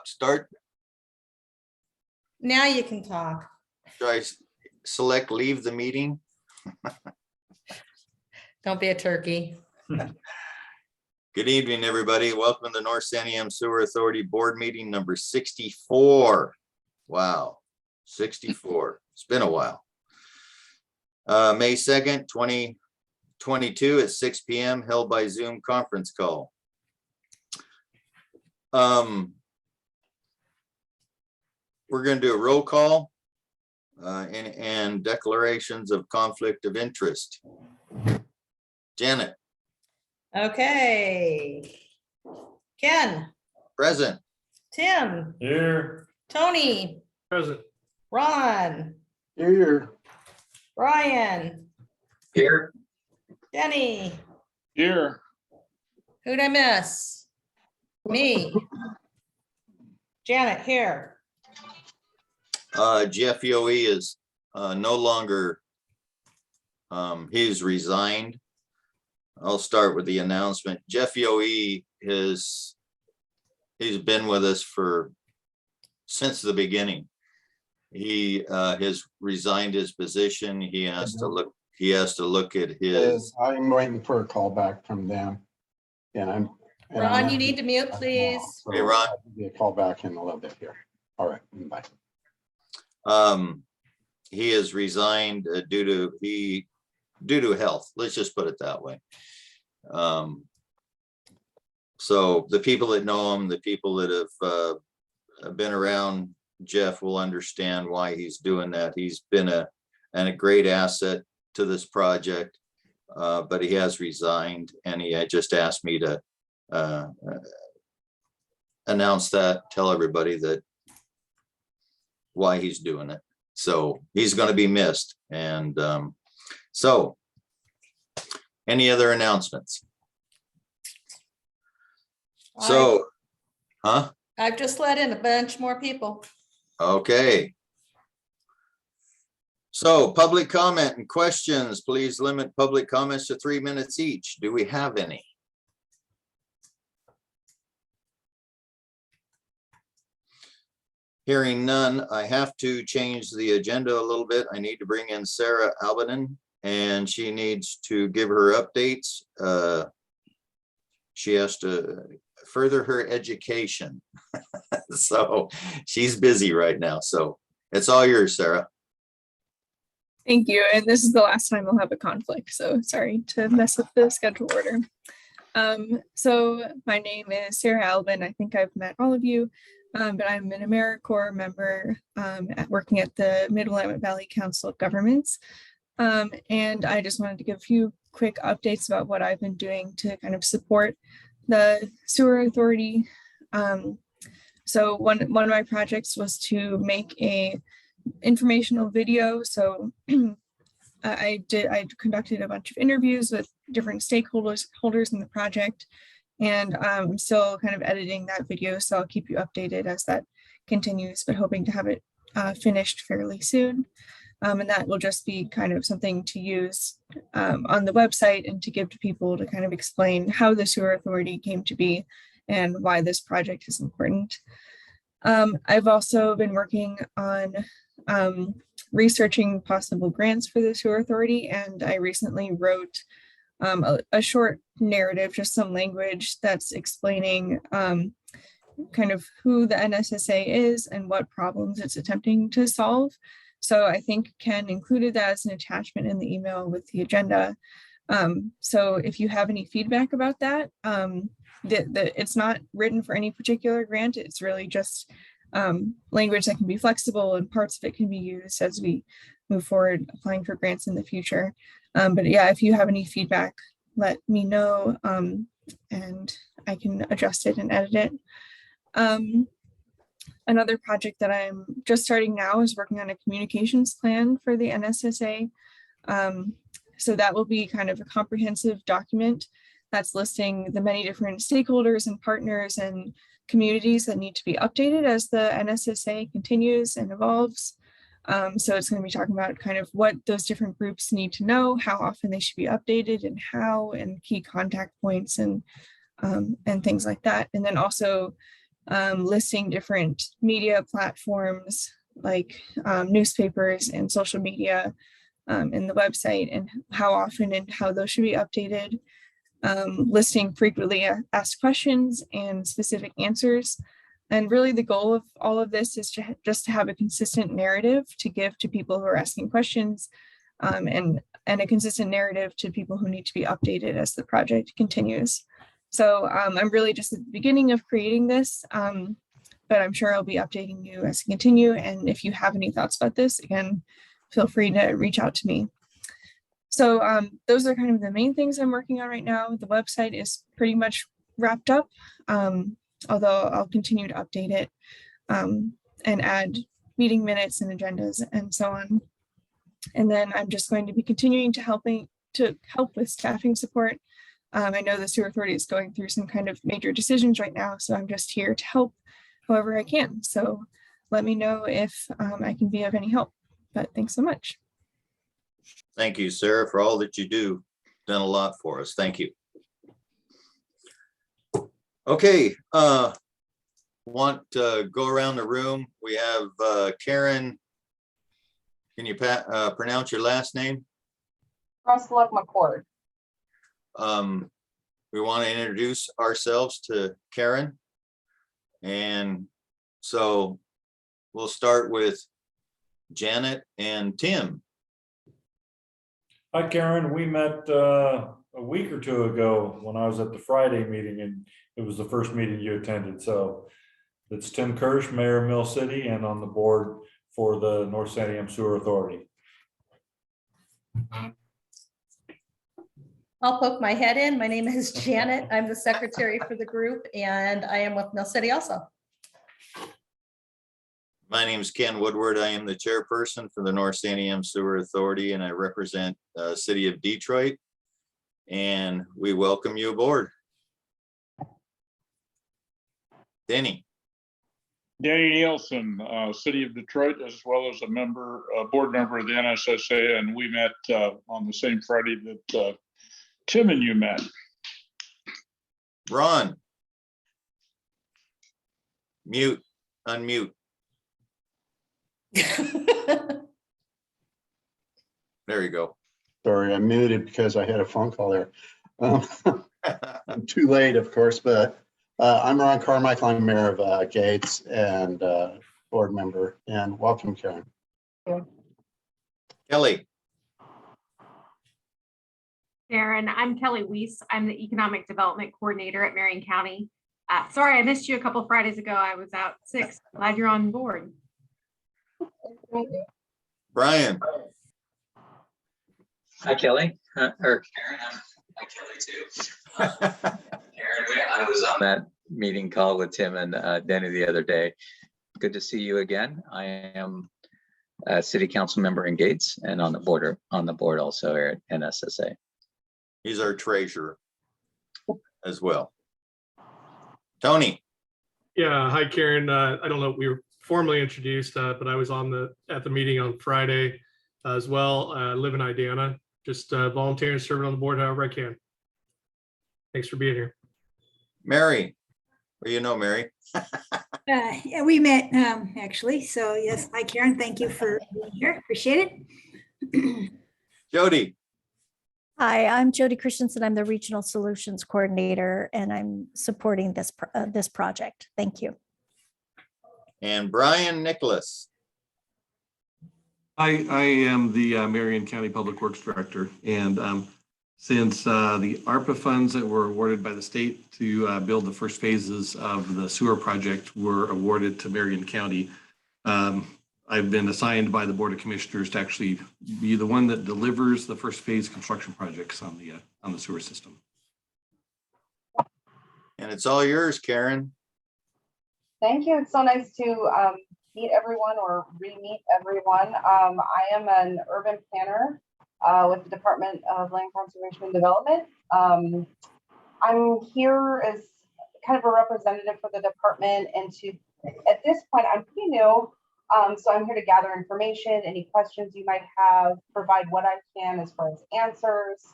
Start. Now you can talk. Should I select leave the meeting? Don't be a turkey. Good evening, everybody. Welcome to the North Santiam Sewer Authority Board Meeting number 64. Wow, 64. It's been a while. May 2nd, 2022 at 6 p.m. held by Zoom conference call. We're going to do a roll call and declarations of conflict of interest. Janet. Okay. Ken. Present. Tim. Here. Tony. Present. Ron. Here. Brian. Here. Jenny. Here. Who'd I miss? Me. Janet here. Jeff Yoe is no longer, he's resigned. I'll start with the announcement. Jeff Yoe he's been with us since the beginning. He has resigned his position. He has to look at his. I'm waiting for a call back from them. Yeah, Ron, you need to mute, please. So Hey, Ron. I'll give you a call back in a little bit here. All right, bye. He has resigned due to health. Let's just put it that way. So the people that know him, the people that have been around Jeff will understand why he's doing that. He's been a great asset to this project, but he has resigned, and he had just asked me to announce that, tell everybody that why he's doing it. So he's going to be missed. And so any other announcements? So, I've just let in a bunch more people. Okay. So public comment and questions, please limit public comments to 3 minutes each. Do we have any? Hearing none, I have to change the agenda a little bit. I need to bring in Sarah Albanen, and she needs to give her updates. She has to further her education. So she's busy right now. So it's all yours, Sarah. Thank you. And this is the last time we'll have a conflict. So sorry to mess with the schedule order. So my name is Sarah Alban. I think I've met all of you, but I'm an AmeriCorps member working at the Mid-Willamette Valley Council of Governments. And I just wanted to give a few quick updates about what I've been doing to kind of support the sewer authority. So one of my projects was to make a informational video. So I conducted a bunch of interviews with different stakeholders in the project, and I'm still kind of editing that video. So I'll keep you updated as that continues, but hoping to have it finished fairly soon. And that will just be kind of something to use on the website and to give to people to kind of explain how the sewer authority came to be and why this project is important. I've also been working on researching possible grants for the sewer authority, and I recently wrote a short narrative, just some language that's explaining kind of who the NSSA is and what problems it's attempting to solve. So I think Ken included that as an attachment in the email with the agenda. So if you have any feedback about that, it's not written for any particular grant. It's really just language that can be flexible, and parts of it can be used as we move forward applying for grants in the future. But yeah, if you have any feedback, let me know, and I can adjust it and edit it. Another project that I'm just starting now is working on a communications plan for the NSSA. So that will be kind of a comprehensive document that's listing the many different stakeholders and partners and communities that need to be updated as the NSSA continues and evolves. So it's going to be talking about kind of what those different groups need to know, how often they should be updated, and how, and key contact points and things like that. And then also listing different media platforms like newspapers and social media and the website and how often and how those should be updated, listing frequently asked questions and specific answers. And really the goal of all of this is just to have a consistent narrative to give to people who are asking questions, and a consistent narrative to people who need to be updated as the project continues. So I'm really just at the beginning of creating this, but I'm sure I'll be updating you as I continue. And if you have any thoughts about this, again, feel free to reach out to me. So those are kind of the main things I'm working on right now. The website is pretty much wrapped up, although I'll continue to update it and add meeting minutes and agendas and so on. And then I'm just going to be continuing to help with staffing support. I know the sewer authority is going through some kind of major decisions right now, so I'm just here to help however I can. So let me know if I can be of any help, but thanks so much. Thank you, Sarah, for all that you do. Done a lot for us. Thank you. Okay, want to go around the room. We have Karen. Can you pronounce your last name? McCord. We want to introduce ourselves to Karen. And so we'll start with Janet and Tim. Hi, Karen. We met a week or two ago when I was at the Friday meeting, and it was the first meeting you attended. So it's Tim Kirsch, Mayor of Mill City, and on the board for the North Santiam Sewer Authority. I'll poke my head in. My name is Janet. I'm the secretary for the group, and I am with Mill City also. My name is Ken Woodward. I am the chairperson for the North Santiam Sewer Authority, and I represent the city of Detroit. And we welcome you aboard. Danny. Danny Nielsen, City of Detroit, as well as a board member of the NSSA, and we met on the same Friday that Tim and you met. Ron. Mute, unmute. There you go. Sorry, I muted because I had a phone call there. I'm too late, of course, but I'm Ron Carmichael. I'm mayor of Gates and board member, and welcome, Karen. Kelly. Sharon, I'm Kelly Weiss. I'm the Economic Development Coordinator at Marion County. Sorry, I missed you a couple Fridays ago. I was out sick. Glad you're on board. Brian. Hi, Kelly. Or Karen, hi, Kelly, too. Karen, I was on that meeting call with Tim and Danny the other day. Good to see you again. I am a city council member in Gates and on the board also here at NSSA. He's our treasurer as well. Tony. Yeah, hi, Karen. I don't know if we were formally introduced, but I was at the meeting on Friday as well. I live in Idiana, just volunteering and serving on the board however I can. Thanks for being here. Mary. Well, you know Mary. Yeah, we met actually. So yes, hi Karen, thank you for being here. Appreciate it. Jody. Hi, I'm Jody Christensen. I'm the Regional Solutions Coordinator, and I'm supporting this project. Thank you. And Brian Nicholas. I am the Marion County Public Works Director, and since the ARPA funds that were awarded by the state to build the first phases of the sewer project were awarded to Marion County, I've been assigned by the Board of Commissioners to actually be the one that delivers the first phase construction projects on the sewer system. And it's all yours, Karen. Thank you. It's so nice to meet everyone or re-meet everyone. I am an urban planner with the Department of Land Conservation and Development. I'm here as kind of a representative for the department, and at this point, I'm pretty new. So I'm here to gather information, any questions you might have, provide what I can as far as answers,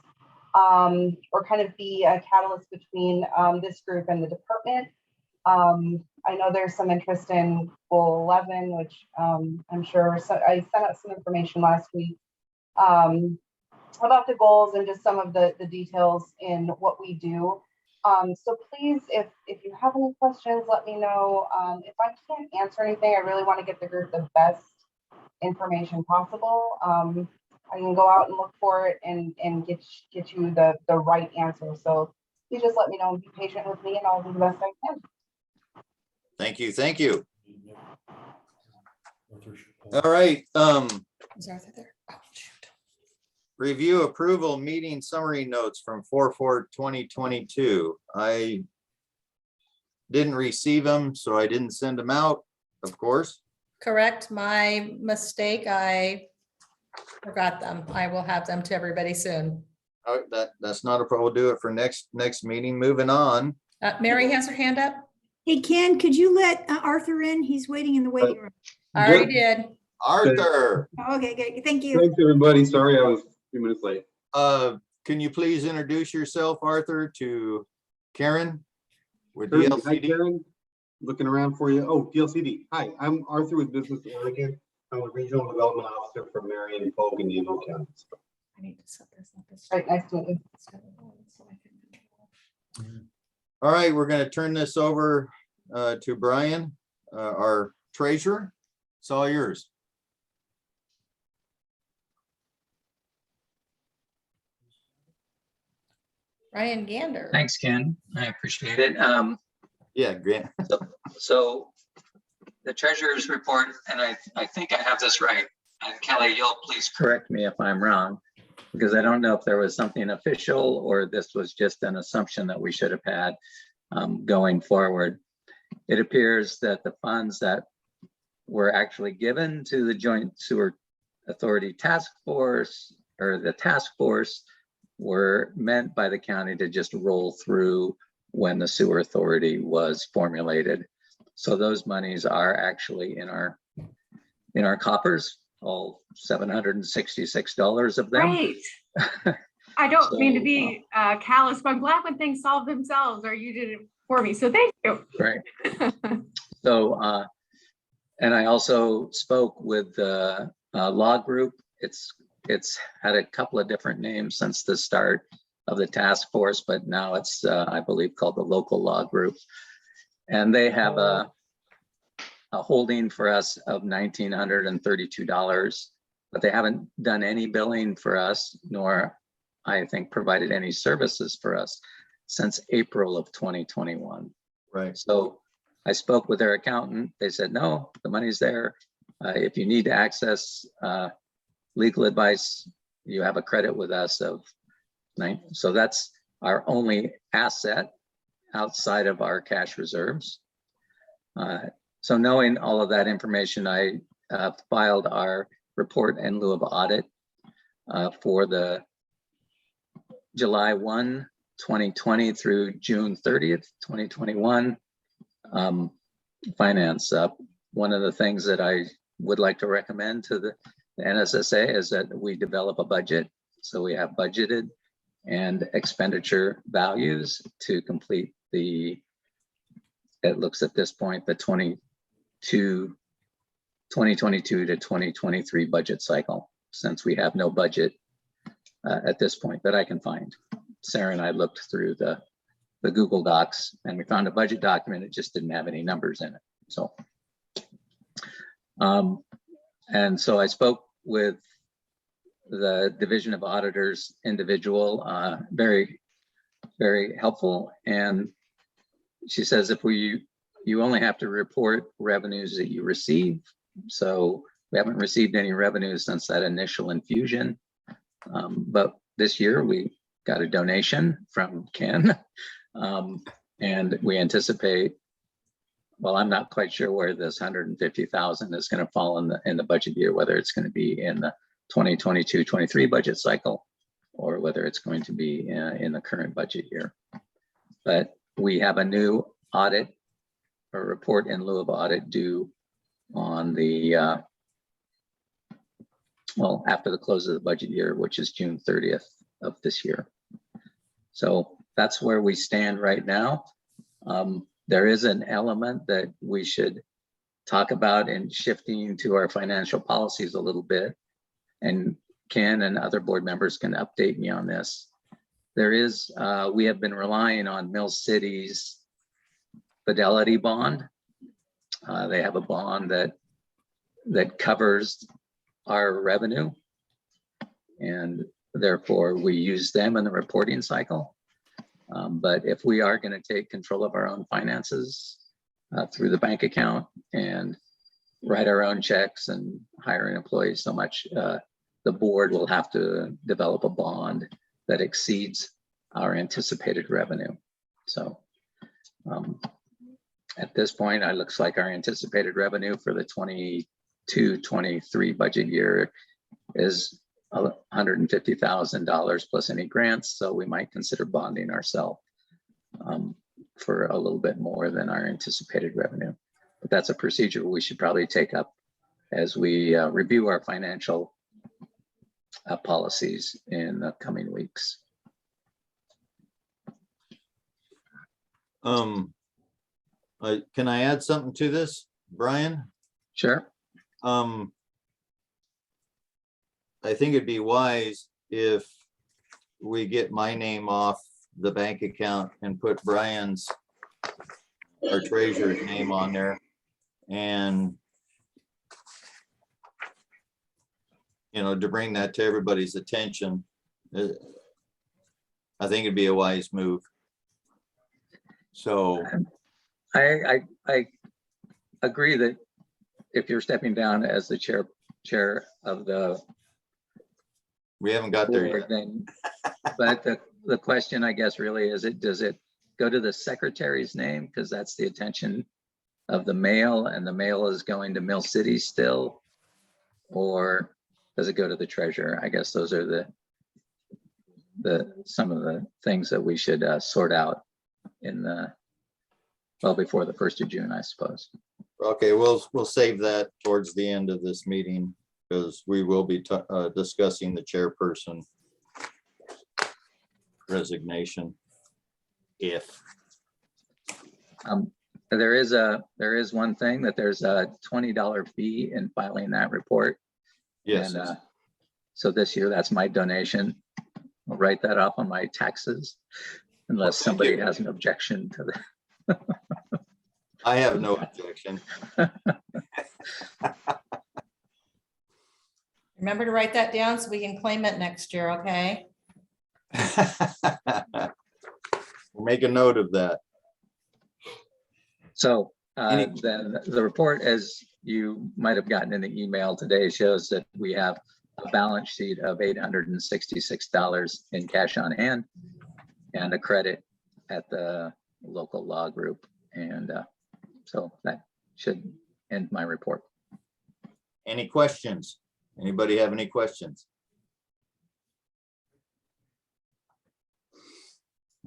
or kind of be a catalyst between this group and the department. I know there's some interest in goal 11, which I'm sure, so I sent out some information last week about the goals and just some of the details in what we do. So please, if you have any questions, let me know. If I can't answer anything, I really want to get the group the best information possible. I can go out and look for it and get you the right answer. So please just let me know and be patient with me, and I'll do the best I can. Thank you, thank you. All right, Is Arthur there? Oh, shoot. review approval meeting summary notes from 4/4/2022. I didn't receive them, so I didn't send them out, of course. Correct, my mistake. I forgot them. I will have them to everybody soon. That's not a problem. We'll do it for next meeting. Moving on. Mary has her hand up. Hey, Ken, could you let Arthur in? He's waiting in the waiting room. I already did. Arthur, Okay, good. Thank you. Thanks, everybody. Sorry, I was a few minutes late. can you please introduce yourself, Arthur, to Karen with Hi, DLCD? Karen. Looking around for you. Oh, DLCD. Hi, I'm Arthur with Business Oregon. I'm a regional development officer for Marion and Polk in Union County. I need to set this up. Right, nice to meet you. All right, we're going to turn this over to Brian, our treasurer. It's all yours. Ryan Gander. Thanks, Ken. I appreciate it. Yeah, Grant. So the treasurer's report, and I think I have this right. And Kelly, you'll please correct me if I'm wrong, because I don't know if there was something official or this was just an assumption that we should have had going forward. It appears that the funds that were actually given to the Joint Sewer Authority Task Force, or the task force, were meant by the county to just roll through when the sewer authority was formulated. So those monies are actually in our coffers, all $766 of them. Right. I don't mean to So, be callous, but I'm glad when things solve themselves, or you did it for me. So thank you. Right. So, and I also spoke with the law group. It's had a couple of different names since the start of the task force, but now it's, I believe, called the local law group. And they have a holding for us of $1,932, but they haven't done any billing for us, nor I think provided any services for us since April of 2021. Right. So I spoke with their accountant. They said, no, the money's there. If you need to access legal advice, you have a credit with us of 9. So that's our only asset outside of our cash reserves. So knowing all of that information, I filed our report in lieu of audit for the July 1, 2020 through June 30th, 2021 finance. One of the things that I would like to recommend to the NSSA is that we develop a budget. So we have budgeted and expenditure values to complete the, it looks at this point, the 2022 to 2023 budget cycle, since we have no budget at this point that I can find. Sarah and I looked through the Google Docs and we found a budget document. It just didn't have any numbers in it. So, and so I spoke with the Division of Auditors individual, very, very helpful. And she says, if you only have to report revenues that you receive. So we haven't received any revenues since that initial infusion. But this year we got a donation from Ken. And we anticipate, well, I'm not quite sure where this 150,000 is going to fall in the budget year, whether it's going to be in the 2022-23 budget cycle, or whether it's going to be in the current budget year. But we have a new audit or report in lieu of audit due on the, well, after the close of the budget year, which is June 30th of this year. So that's where we stand right now. There is an element that we should talk about in shifting to our financial policies a little bit. And Ken and other board members can update me on this. There is, we have been relying on Mill City's fidelity bond. They have a bond that covers our revenue, and therefore we use them in the reporting cycle. But if we are going to take control of our own finances through the bank account and write our own checks and hiring employees so much, the board will have to develop a bond that exceeds our anticipated revenue. So at this point, it looks like our anticipated revenue for the 22-23 budget year is $150,000 plus any grants. So we might consider bonding ourselves for a little bit more than our anticipated revenue. But that's a procedure we should probably take up as we review our financial policies in the coming weeks. Can I add something to this, Brian? Sure. I think it'd be wise if we get my name off the bank account and put Brian's, our treasurer's name on there, and to bring that to everybody's attention. I think it'd be a wise move. So I agree that if you're stepping down as the chair of the we haven't got there board, yet. Then, but the question, I guess, really is, does it go to the secretary's name because that's the attention of the mail, and the mail is going to Mill City still, or does it go to the treasurer? I guess those are some of the things that we should sort out before the 1st of June, I suppose. Okay, we'll save that towards the end of this meeting, because we will be discussing the chairperson resignation. If there is one thing, that there's a $20 fee in filing that report. Yes. And so this year, that's my donation. I'll write that off on my taxes, unless somebody has an objection to that. I have no objection. Remember to write that down so we can claim it next year, okay? We'll make a note of that. So then the report, as you might have gotten in the email today, shows that we have a balance sheet of $866 in cash on hand and a credit at the local law group. And so that should end my report. Any questions? Anybody have any questions?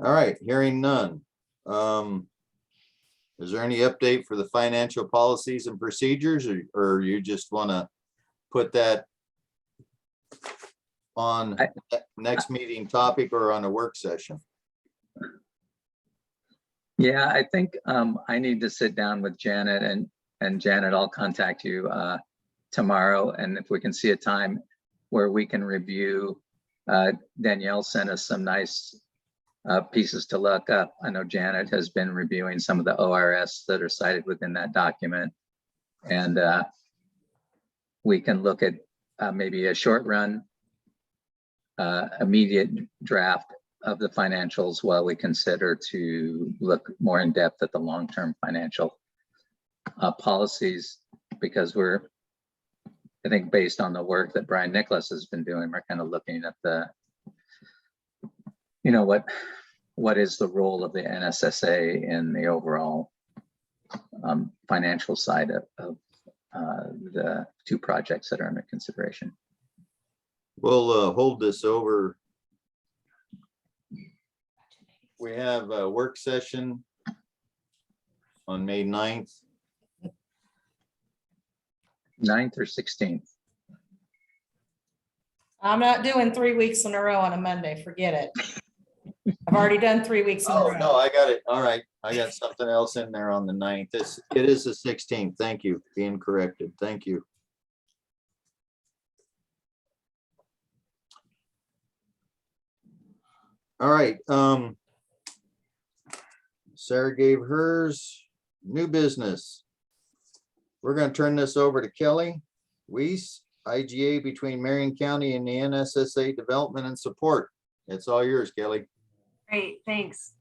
All right, hearing none. Is there any update for the financial policies and procedures, or you just want to put that on next meeting topic or on a work session? Yeah, I think I need to sit down with Janet, and Janet, I'll contact you tomorrow. And if we can see a time where we can review, Danielle sent us some nice pieces to look up. I know Janet has been reviewing some of the ORS that are cited within that document. And we can look at maybe a short run, immediate draft of the financials while we consider to look more in depth at the long-term financial policies, because I think based on the work that Brian Nicholas has been doing, we're kind of looking at what is the role of the NSSA in the overall financial side of the two projects that are under consideration. We'll hold this over. We have a work session on May 9th. 9th or 16th? I'm not doing 3 weeks in a row on a Monday. Forget it. I've already done 3 weeks in a Oh, row. no, I got it. All right. I got something else in there on the 9th. It is the 16th. Thank you. Being corrected. Thank you. All right. Sarah gave hers. New business. We're going to turn this over to Kelly Weiss, IGA between Marion County and the NSSA Development and Support. It's all yours, Kelly. Great, thanks.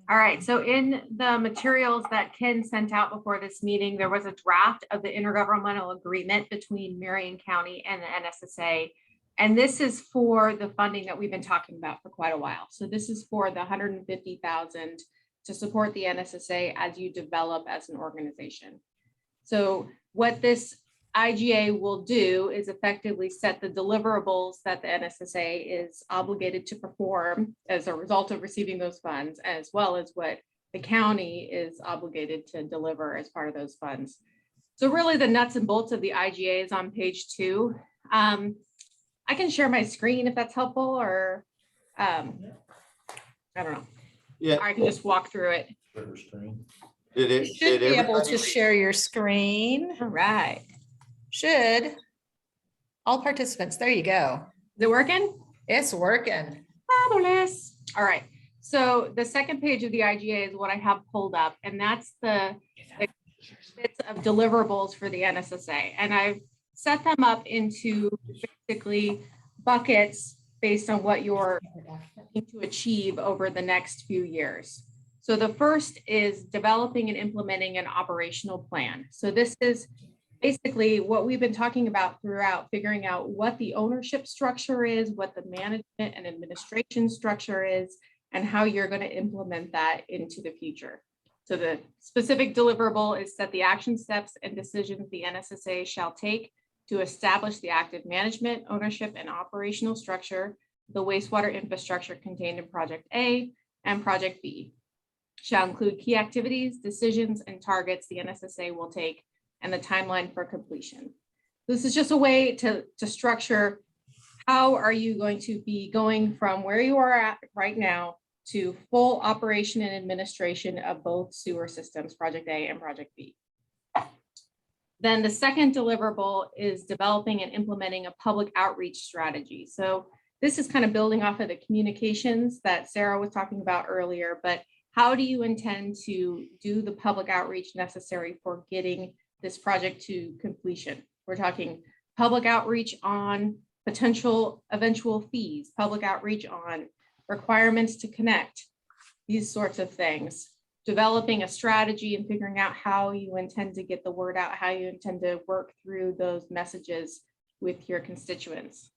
All right, so in the materials that Ken sent out before this meeting, there was a draft of the intergovernmental agreement between Marion County and the NSSA. And this is for the funding that we've been talking about for quite a while. So this is for the $150,000 to support the NSSA as you develop as an organization. So what this IGA will do is effectively set the deliverables that the NSSA is obligated to perform as a result of receiving those funds, as well as what the county is obligated to deliver as part of those funds. So really the nuts and bolts of the IGA is on page 2. I can share my screen if that's helpful, or I don't know. Yeah. I can just walk through it. You should be able to share your screen. All right. Should. All participants, there you go. Is it working? It's working. Fabulous. All right. So the second page of the IGA is what I have pulled up, and that's the bits of deliverables for the NSSA. And I've set them up into basically buckets based on what you're looking to achieve over the next few years. So the first is developing and implementing an operational plan. So this is basically what we've been talking about throughout, figuring out what the ownership structure is, what the management and administration structure is, and how you're going to implement that into the future. So the specific deliverable is set the action steps and decisions the NSSA shall take to establish the active management, ownership, and operational structure, the wastewater infrastructure contained in Project A and Project B. Shall include key activities, decisions, and targets the NSSA will take, and the timeline for completion. This is just a way to structure how are you going to be going from where you are at right now to full operation and administration of both sewer systems, Project A and Project B. Then the second deliverable is developing and implementing a public outreach strategy. So this is kind of building off of the communications that Sarah was talking about earlier, but how do you intend to do the public outreach necessary for getting this project to completion? We're talking public outreach on potential eventual fees, public outreach on requirements to connect, these sorts of things. Developing a strategy and figuring out how you intend to get the word out, how you intend to work through those messages with your constituents.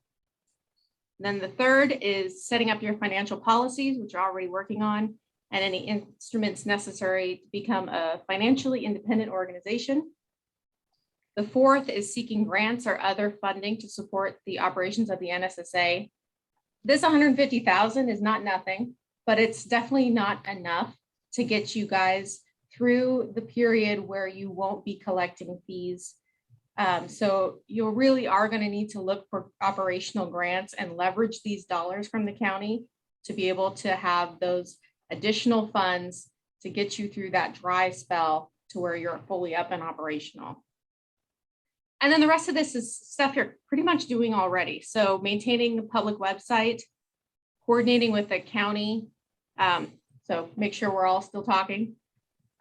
Then the third is setting up your financial policies, which you're already working on, and any instruments necessary to become a financially independent organization. The fourth is seeking grants or other funding to support the operations of the NSSA. This $150,000 is not nothing, but it's definitely not enough to get you guys through the period where you won't be collecting fees. So you really are going to need to look for operational grants and leverage these dollars from the county to be able to have those additional funds to get you through that dry spell to where you're fully up and operational. And then the rest of this is stuff you're pretty much doing already. So maintaining a public website, coordinating with the county. So make sure we're all still talking.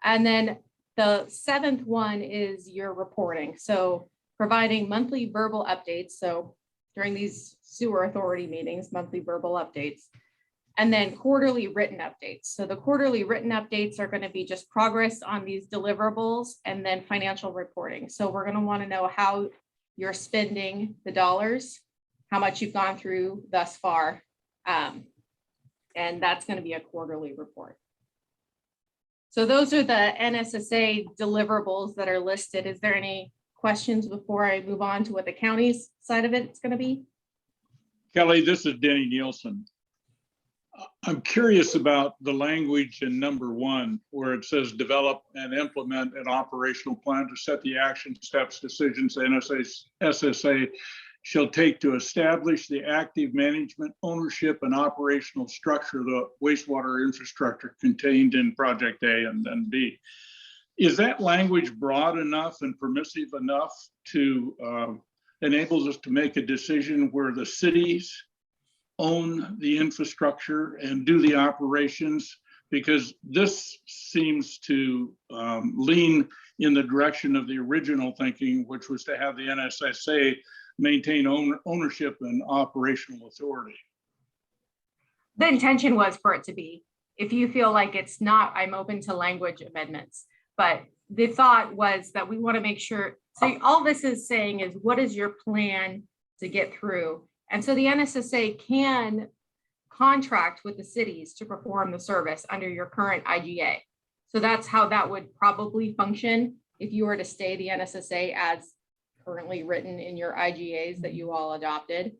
And then the seventh one is your reporting. So providing monthly verbal updates. So during these sewer authority meetings, monthly verbal updates. And then quarterly written updates. So the quarterly written updates are going to be just progress on these deliverables and then financial reporting. So we're going to want to know how you're spending the dollars, how much you've gone through thus far. And that's going to be a quarterly report. So those are the NSSA deliverables that are listed. Is there any questions before I move on to what the county's side of it is going to be? Kelly, this is Denny Nielsen. I'm curious about the language in number 1, where it says develop and implement an operational plan to set the action steps, decisions the NSSA shall take to establish the active management, ownership, and operational structure of the wastewater infrastructure contained in Project A and then B. Is that language broad enough and permissive enough to enables us to make a decision where the cities own the infrastructure and do the operations? Because this seems to lean in the direction of the original thinking, which was to have the NSSA maintain ownership and operational authority. The intention was for it to be. If you feel like it's not, I'm open to language amendments. But the thought was that we want to make sure, so all this is saying is, what is your plan to get through? And so the NSSA can contract with the cities to perform the service under your current IGA. So that's how that would probably function if you were to stay the NSSA as currently written in your IGAs that you all adopted.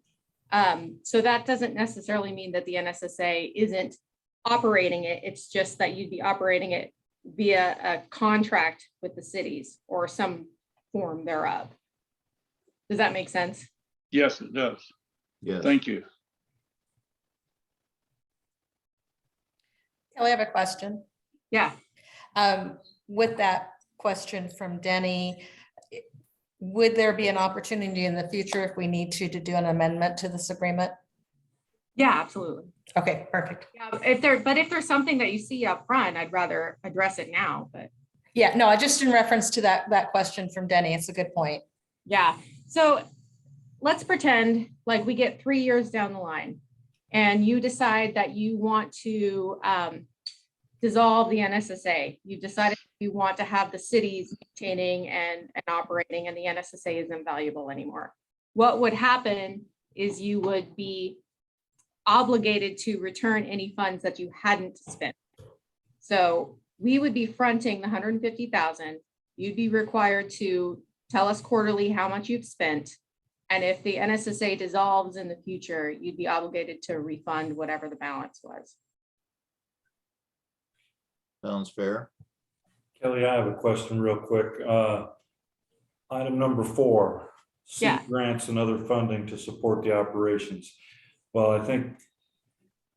So that doesn't necessarily mean that the NSSA isn't operating it. It's just that you'd be operating it via a contract with the cities or some form thereof. Does that make sense? Yes, it does. Yes. Thank you. Kelly, I have a question. Yeah. With that question from Denny, would there be an opportunity in the future if we need to do an amendment to this agreement? Yeah, absolutely. Okay, perfect. Yeah, if there's something that you see up front, I'd rather address it now, but. Yeah, no, I just in reference to that question from Denny. It's a good point. Yeah, so let's pretend like we get 3 years down the line and you decide that you want to dissolve the NSSA. You decided you want to have the cities maintaining and operating, and the NSSA isn't valuable anymore. What would happen is you would be obligated to return any funds that you hadn't spent. So we would be fronting the 150,000. You'd be required to tell us quarterly how much you've spent. And if the NSSA dissolves in the future, you'd be obligated to refund whatever the balance was. Sounds fair. Kelly, I have a question real quick. Item number 4, seek Yeah. grants and other funding to support the operations. Well, I think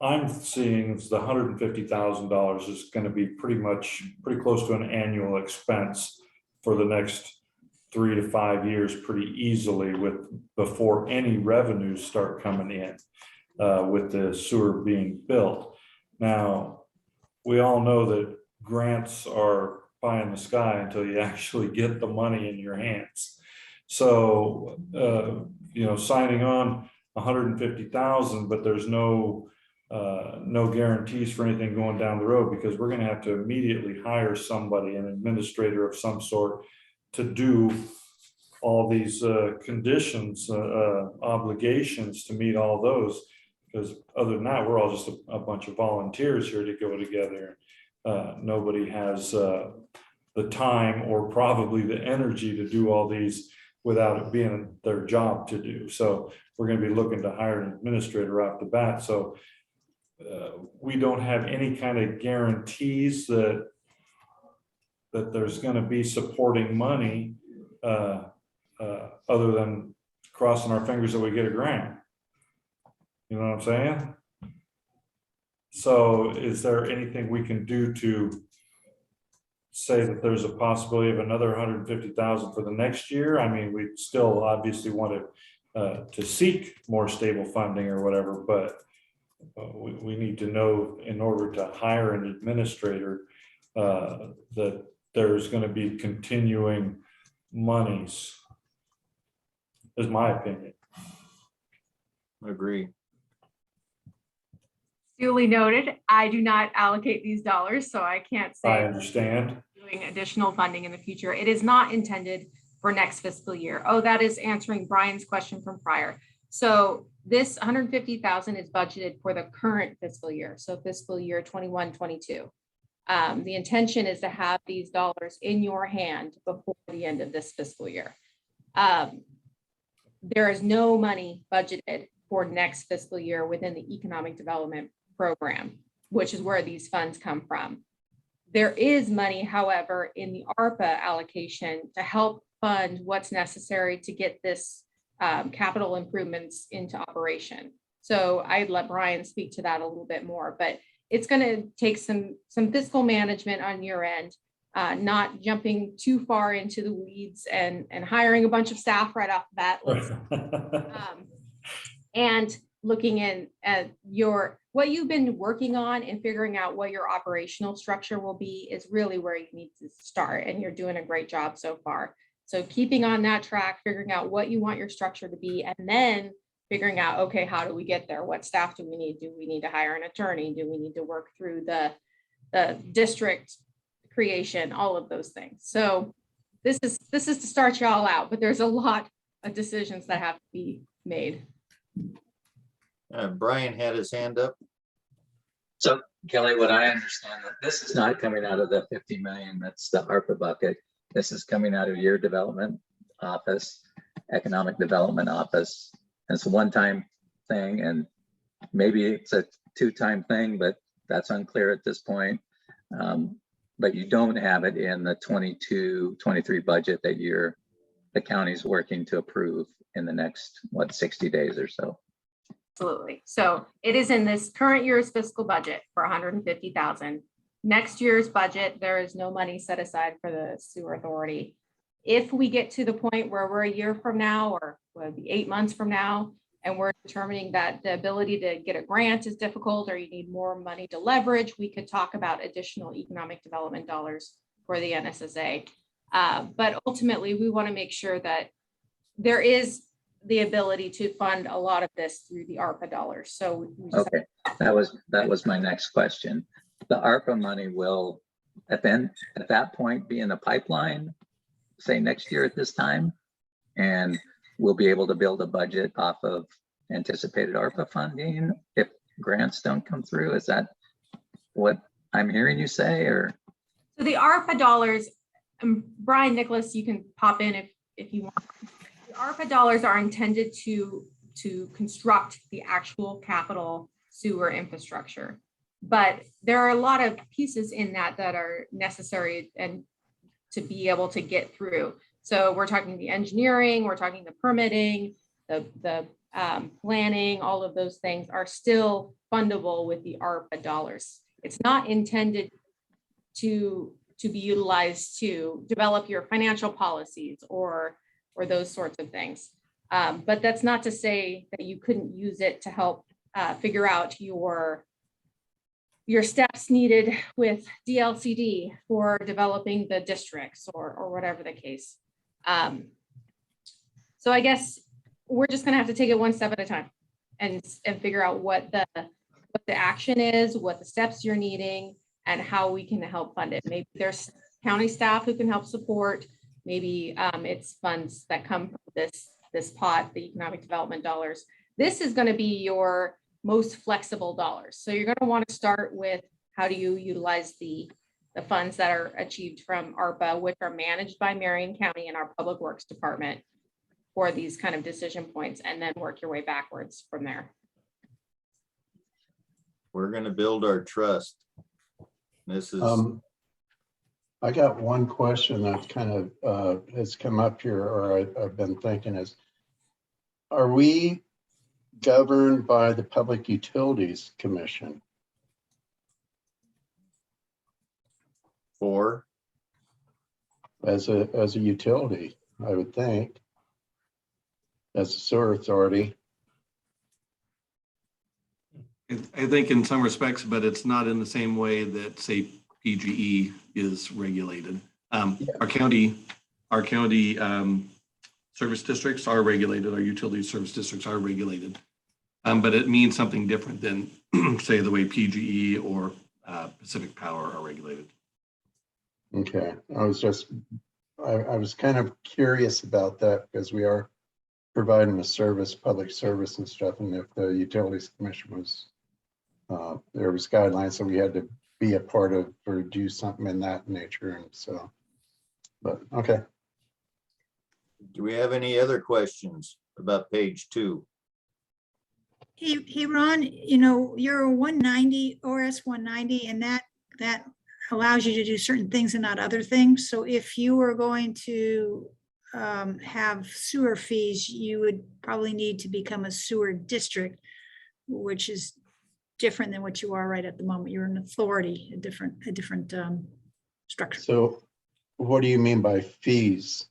I'm seeing is the $150,000 is going to be pretty close to an annual expense for the next 3 to 5 years pretty easily before any revenues start coming in with the sewer being built. Now, we all know that grants are pie in the sky until you actually get the money in your hands. So, signing on 150,000, but there's no guarantees for anything going down the road, because we're going to have to immediately hire somebody, an administrator of some sort, to do all these conditions, obligations to meet all those. Because other than that, we're all just a bunch of volunteers here to go together. Nobody has the time or probably the energy to do all these without it being their job to do. So we're going to be looking to hire an administrator off the bat. So we don't have any kind of guarantees that there's going to be supporting money other than crossing our fingers that we get a grant. You know what I'm saying? So is there anything we can do to say that there's a possibility of another 150,000 for the next year? I mean, we still obviously want to seek more stable funding or whatever, but we need to know, in order to hire an administrator, that there's going to be continuing monies, is my opinion. I agree. Duly noted. I do not allocate these dollars, so I can't say. I understand. Doing additional funding in the future. It is not intended for next fiscal year. Oh, that is answering Brian's question from prior. So this 150,000 is budgeted for the current fiscal year. So fiscal year 21-22. The intention is to have these dollars in your hand before the end of this fiscal year. There is no money budgeted for next fiscal year within the economic development program, which is where these funds come from. There is money, however, in the ARPA allocation to help fund what's necessary to get this capital improvements into operation. So I'd let Brian speak to that a little bit more, but it's going to take some fiscal management on your end, not jumping too far into the weeds and hiring a bunch of staff right off the bat. And looking in at what you've been working on and figuring out what your operational structure will be is really where you need to start. And you're doing a great job so far. So keeping on that track, figuring out what you want your structure to be, and then figuring out, okay, how do we get there? What staff do we need? Do we need to hire an attorney? Do we need to work through the district creation, all of those things? So this is to start you all out, but there's a lot of decisions that have to be made. Brian had his hand up. So Kelly, what I understand that this is not coming out of the 50 million, that's the ARPA bucket. This is coming out of your development office, economic development office. And it's a one-time thing, and maybe it's a two-time thing, but that's unclear at this point. But you don't have it in the 22-23 budget that the county's working to approve in the next, 60 days or so. Absolutely. So it is in this current year's fiscal budget for 150,000. Next year's budget, there is no money set aside for the sewer authority. If we get to the point where we're a year from now, or will be 8 months from now, and we're determining that the ability to get a grant is difficult, or you need more money to leverage, we could talk about additional economic development dollars for the NSSA. But ultimately, we want to make sure that there is the ability to fund a lot of this through the ARPA dollars. So okay, that was my next question. The ARPA money will at that point be in the pipeline, say next year at this time, and we'll be able to build a budget off of anticipated ARPA funding if grants don't come through. Is that what I'm hearing you say? Or so the ARPA dollars, Brian Nicholas, you can pop in if you want. The ARPA dollars are intended to construct the actual capital sewer infrastructure, but there are a lot of pieces in that are necessary and to be able to get through. So we're talking the engineering, we're talking the permitting, the planning, all of those things are still fundable with the ARPA dollars. It's not intended to be utilized to develop your financial policies or those sorts of things. But that's not to say that you couldn't use it to help figure out your steps needed with DLCD for developing the districts or whatever the case. So I guess we're just gonna have to take it one step at a time and figure out what the action is, what the steps you're needing, and how we can help fund it. Maybe there's county staff who can help support. Maybe it's funds that come from this pot, the economic development dollars. This is going to be your most flexible dollars. So you're going to want to start with how do you utilize the funds that are achieved from ARPA, which are managed by Marion County and our Public Works Department for these kind of decision points, and then work your way backwards from there. We're going to build our trust. This is. I got one question that kind of has come up here, or I've been thinking is, are we governed by the Public Utilities Commission? For? As a utility, I would think, as a sewer authority. I think in some respects, but it's not in the same way that, say, PGE is regulated. Our county service districts are regulated. Our utility service districts are regulated, but it means something different than, say, the way PGE or Pacific Power are regulated. Okay, I was kind of curious about that because we are providing a service, public service and stuff, and if the Utilities Commission was, there was guidelines that we had to be a part of or do something in that nature, and so, but okay. Do we have any other questions about page 2? Hey, Ron, you know, you're a 190, ORS 190, and that allows you to do certain things and not other things. So if you were going to have sewer fees, you would probably need to become a sewer district, which is different than what you are right at the moment. You're an authority, a different structure. So what do you mean by fees?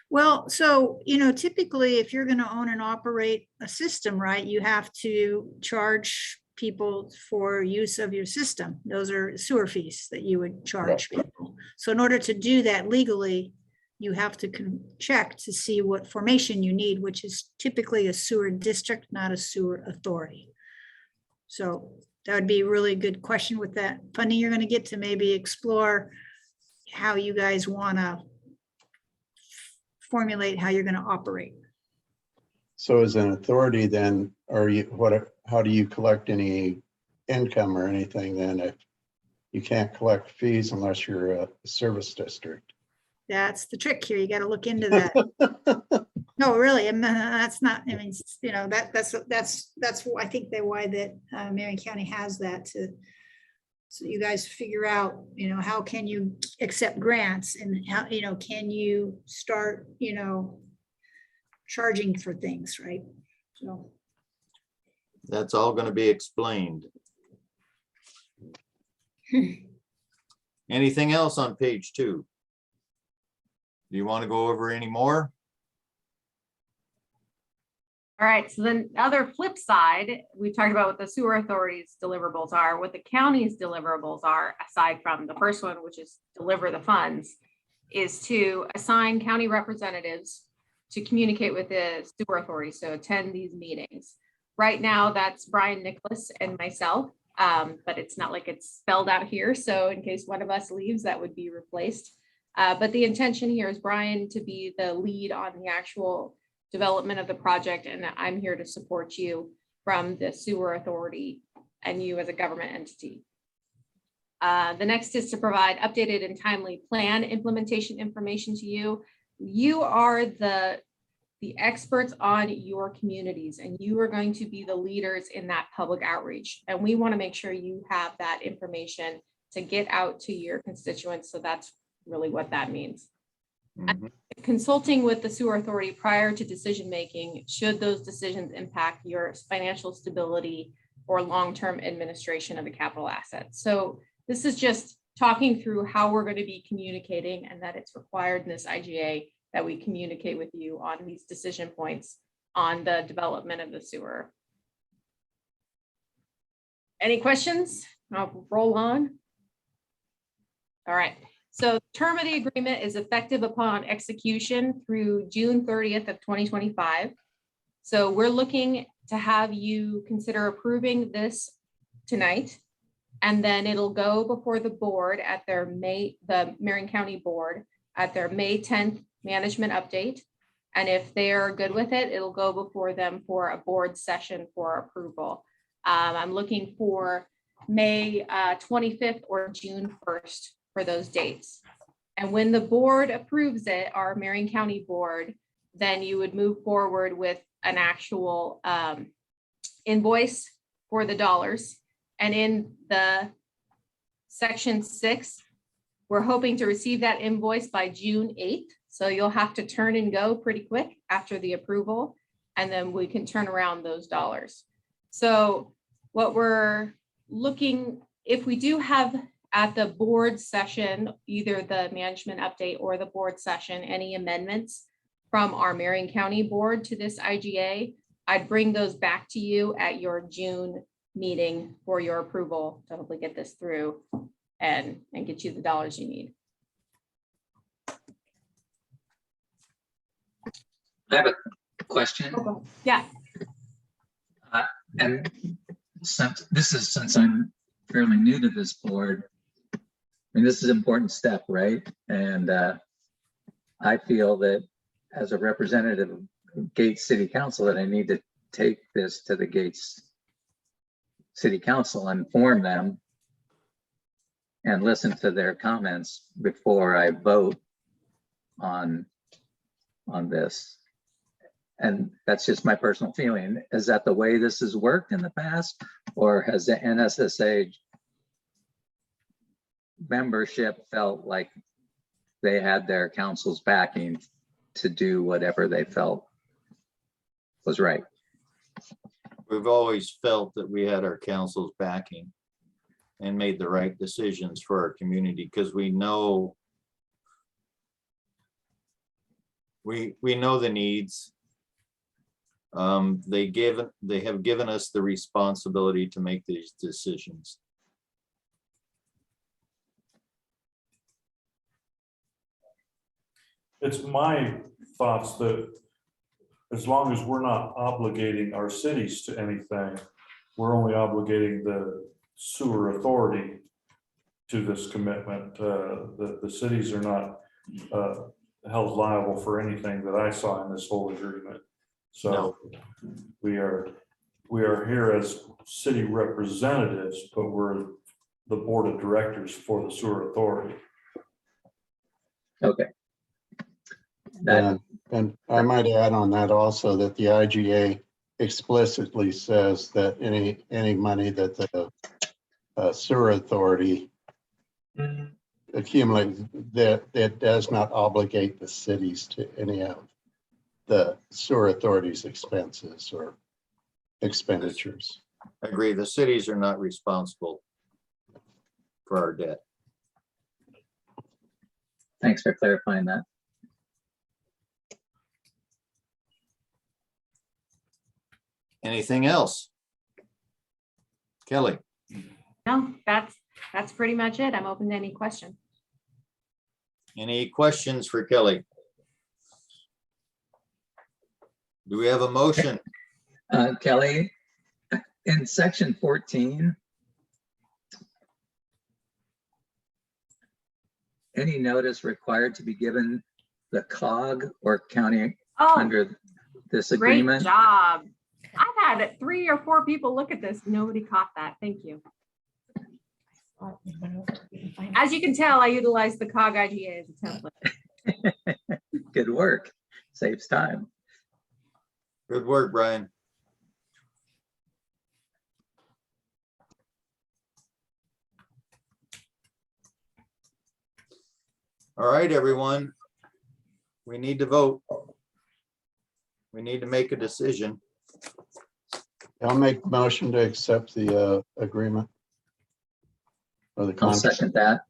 Well, so, typically if you're going to own and operate a system, right, you have to charge people for use of your system. Those are sewer fees that you would charge people. So in order to do that legally, you have to check to see what formation you need, which is typically a sewer district, not a sewer authority. So that would be a really good question with that funding you're going to get to maybe explore how you guys want to formulate how you're going to operate. So as an authority, then, how do you collect any income or anything then if you can't collect fees unless you're a service district? That's the trick here. You got to look into that. No, really, I mean, that's not, I mean, that's I think why that Marion County has that so you guys figure out, how can you accept grants and how, can you start, charging for things, right? So. That's all going to be explained. Anything else on page 2? Do you want to go over any more? All right, so then the other flip side, we talked about what the sewer authority's deliverables are, what the county's deliverables are, aside from the first one, which is deliver the funds, is to assign county representatives to communicate with the sewer authority, so attend these meetings. Right now, that's Brian Nicholas and myself, but it's not like it's spelled out here, so in case one of us leaves, that would be replaced. But the intention here is Brian to be the lead on the actual development of the project, and I'm here to support you from the sewer authority and you as a government entity. The next is to provide updated and timely plan implementation information to you. You are the experts on your communities, and you are going to be the leaders in that public outreach. And we want to make sure you have that information to get out to your constituents. So that's really what that means. Consulting with the sewer authority prior to decision making, should those decisions impact your financial stability or long-term administration of the capital assets. So this is just talking through how we're going to be communicating, and that it's required in this IGA that we communicate with you on these decision points on the development of the sewer. Any questions? I'll roll on. All right. So the term of the agreement is effective upon execution through June 30th of 2025. So we're looking to have you consider approving this tonight, and then it'll go before the board at their the Marion County board at their May 10th management update. And if they're good with it, it'll go before them for a board session for approval. I'm looking for May 25th or June 1st for those dates. And when the board approves it, our Marion County board, then you would move forward with an actual invoice for the dollars. And in the section 6, we're hoping to receive that invoice by June 8th. So you'll have to turn and go pretty quick after the approval, and then we can turn around those dollars. So what we're looking, if we do have at the board session, either the management update or the board session, any amendments from our Marion County board to this IGA, I'd bring those back to you at your June meeting for your approval to hopefully get this through and get you the dollars you need. I have a question. Yeah. And since I'm fairly new to this board, I mean, this is an important step, right? And I feel that as a representative of Gates City Council, that I need to take this to the Gates City Council, inform them, and listen to their comments before I vote on this. And that's just my personal feeling. Is that the way this has worked in the past, or has the NSSA membership felt like they had their council's backing to do whatever they felt was right. We've always felt that we had our council's backing and made the right decisions for our community, because we know we know the needs. They have given us the responsibility to make these decisions. It's my thoughts that as long as we're not obligating our cities to anything, we're only obligating the sewer authority to this commitment. The cities are not held liable for anything that I saw in this whole agreement. So we are here as city representatives, but we're the board of directors for the sewer authority. Okay. And I might add on that also that the IGA explicitly says that any money that the sewer authority accumulates, that it does not obligate the cities to any of the sewer authority's expenses or expenditures. I agree. The cities are not responsible for our debt. Thanks for clarifying that. Anything else? Kelly? No, that's pretty much it. I'm open to any question. Any questions for Kelly? Do we have a motion? Kelly, in section 14, any notice required to be given the COG or county under this agreement? Great job. I've had 3 or 4 people look at this. Nobody caught that. Thank you. As you can tell, I utilize the COG IGA as a template. Good work. Saves time. Good work, Brian. All right, everyone. We need to vote. We need to make a decision. I'll make the motion to accept the agreement. Or the I'll contract. second that.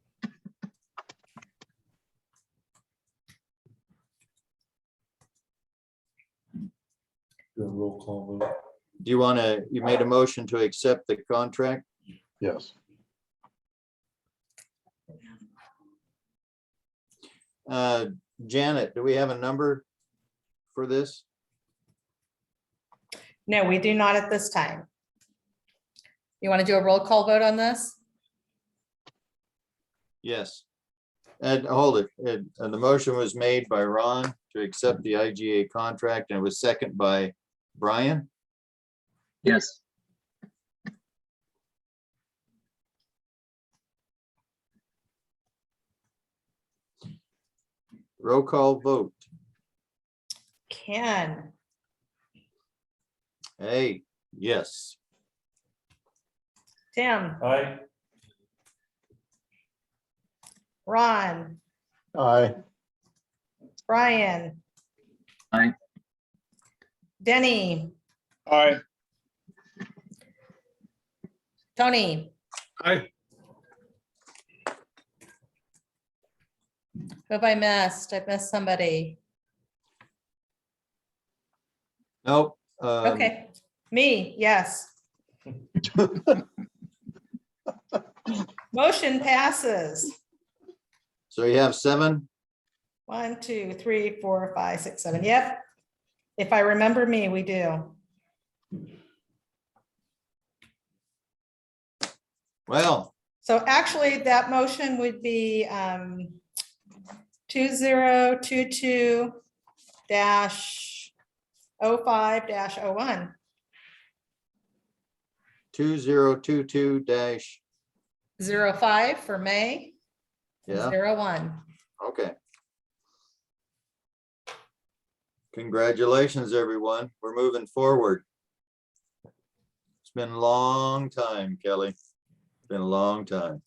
Do a roll call vote. Do you want to, you made a motion to accept the contract? Yes. Janet, do we have a number for this? No, we do not at this time. You want to do a roll call vote on this? Yes. And hold it. The motion was made by Ron to accept the IGA contract, and it was seconded by Brian. Yes. Roll call vote. Ken, Hey, yes. Tim, Aye. Ron, Aye. Brian. Aye. Denny, Aye. Tony. Aye. Who have I missed? I missed somebody. Nope. Okay, me, yes. Motion passes. So you have 7? 1, 2, 3, 4, 5, 6, 7. Yep. If I remember me, we do. Well, So actually, that motion would be 2022-05-01. 2022 dash, 05 for May. yeah, 01. okay. Congratulations, everyone. We're moving forward. It's been a long time, Kelly. Been a long time.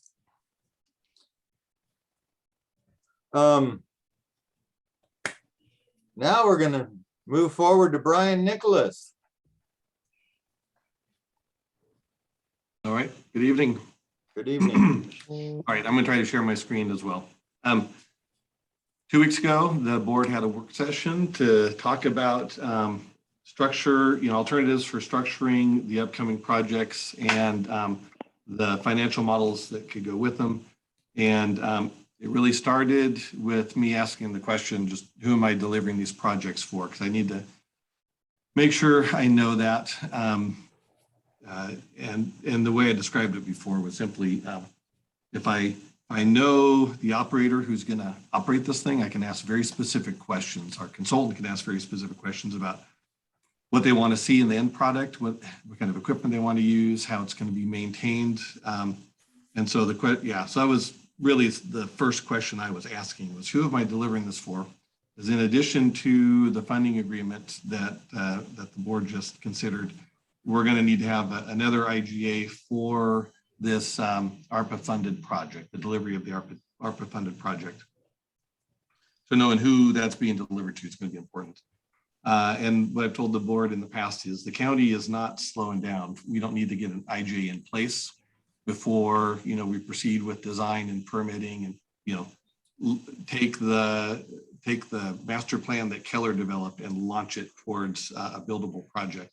Now we're gonna move forward to Brian Nicholas. All right, good evening. Good evening. All right, I'm gonna try to share my screen as well. 2 weeks ago, the board had a work session to talk about structure, alternatives for structuring the upcoming projects and the financial models that could go with them. And it really started with me asking the question, just who am I delivering these projects for? Because I need to make sure I know that. And the way I described it before was simply, if I know the operator who's going to operate this thing, I can ask very specific questions. Our consultant can ask very specific questions about what they want to see in the end product, what kind of equipment they want to use, how it's going to be maintained. And so so that was really the first question I was asking was, who am I delivering this for? Because in addition to the funding agreement that the board just considered, we're going to need to have another IGA for this ARPA funded project, the delivery of the ARPA funded project. So knowing who that's being delivered to is going to be important. And what I've told the board in the past is the county is not slowing down. We don't need to get an IGA in place before we proceed with design and permitting and take the master plan that Keller developed and launch it towards a buildable project.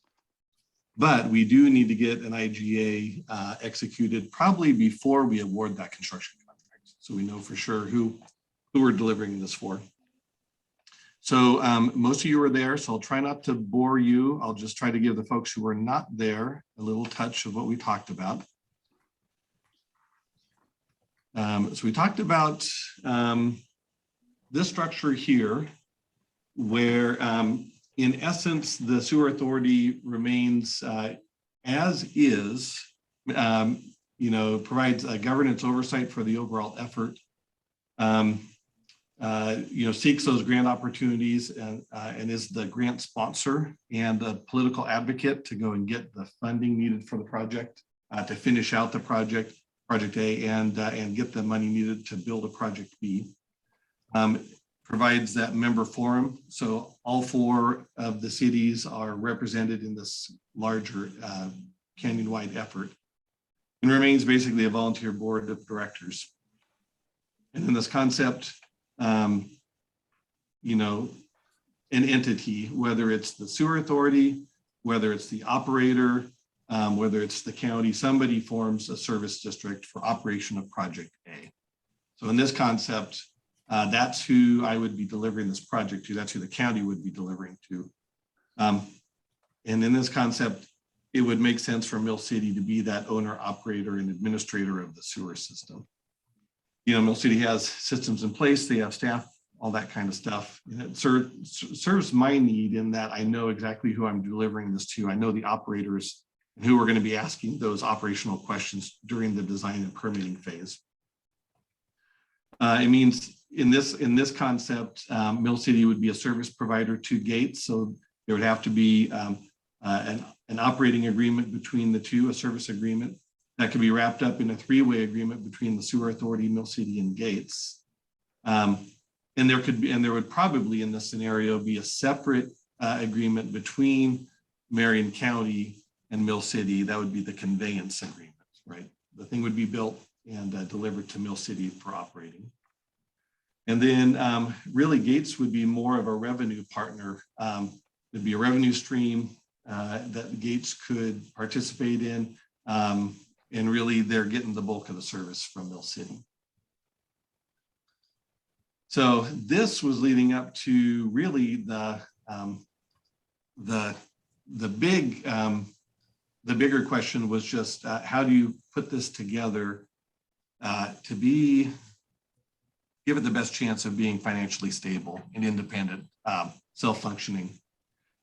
But we do need to get an IGA executed probably before we award that construction contract, so we know for sure who we're delivering this for. So most of you were there, so I'll try not to bore you. I'll just try to give the folks who were not there a little touch of what we talked about. So we talked about this structure here, where in essence, the sewer authority remains as is, provides a governance oversight for the overall effort, seeks those grant opportunities and is the grant sponsor and the political advocate to go and get the funding needed for the project, to finish out the project A, and get the money needed to build a project B. Provides that member forum. So all 4 of the cities are represented in this larger canyon-wide effort, and remains basically a volunteer board of directors. And in this concept, an entity, whether it's the sewer authority, whether it's the operator, whether it's the county, somebody forms a service district for operation of project A. So in this concept, that's who I would be delivering this project to. That's who the county would be delivering to. And in this concept, it would make sense for Mill City to be that owner, operator, and administrator of the sewer system. Mill City has systems in place, they have staff, all that kind of stuff. And it serves my need in that I know exactly who I'm delivering this to. I know the operators and who are going to be asking those operational questions during the design and permitting phase. It means in this concept, Mill City would be a service provider to Gates. So there would have to be an operating agreement between the two, a service agreement that could be wrapped up in a 3-way agreement between the sewer authority, Mill City, and Gates. And there would probably in this scenario be a separate agreement between Marion County and Mill City. That would be the conveyance agreement, right? The thing would be built and delivered to Mill City for operating. And then really Gates would be more of a revenue partner. It'd be a revenue stream that Gates could participate in. And really they're getting the bulk of the service from Mill City. So this was leading up to really the bigger question was just how do you put this together to give it the best chance of being financially stable and independent, self-functioning.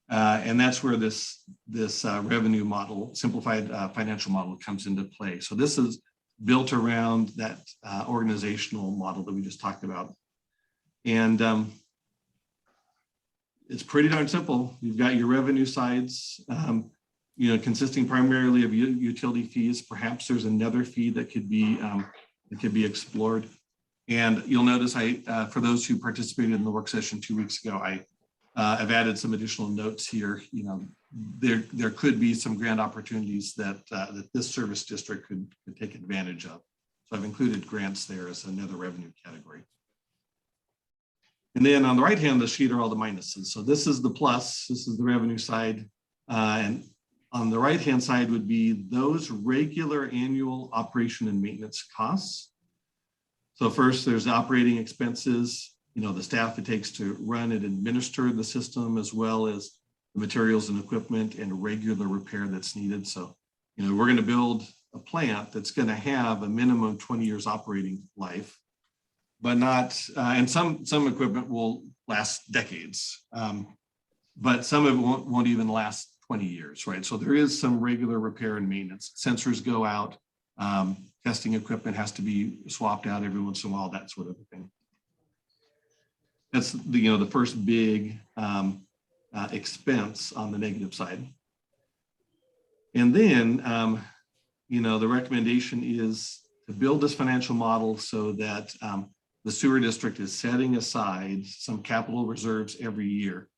And that's where this revenue model, simplified financial model, comes into play. So this is built around that organizational model that we just talked about. And it's pretty darn simple. You've got your revenue sides, consisting primarily of utility fees. Perhaps there's another fee that could be explored. And you'll notice for those who participated in the work session 2 weeks ago, I I've added some additional notes here. You know, there could be some grant opportunities that this service district could take advantage of. So I've included grants there as another revenue category. And then on the right hand of the sheet are all the minuses. So this is the plus, this is the revenue side. And on the right hand side would be those regular annual operation and maintenance costs. So first there's operating expenses, you know, the staff it takes to run and administer the system, as well as the materials and equipment and regular repair that's needed. So, you know, we're going to build a plant that's going to have a minimum 20 years operating life, but not, and some equipment will last decades, but some of it won't even last 20 years, right? So there is some regular repair and maintenance. Sensors go out, testing equipment has to be swapped out every once in a while, that sort of thing. That's the, you know, the first big expense on the negative side. And then, you know, the recommendation is to build this financial model so that the sewer district is setting aside some capital reserves every year,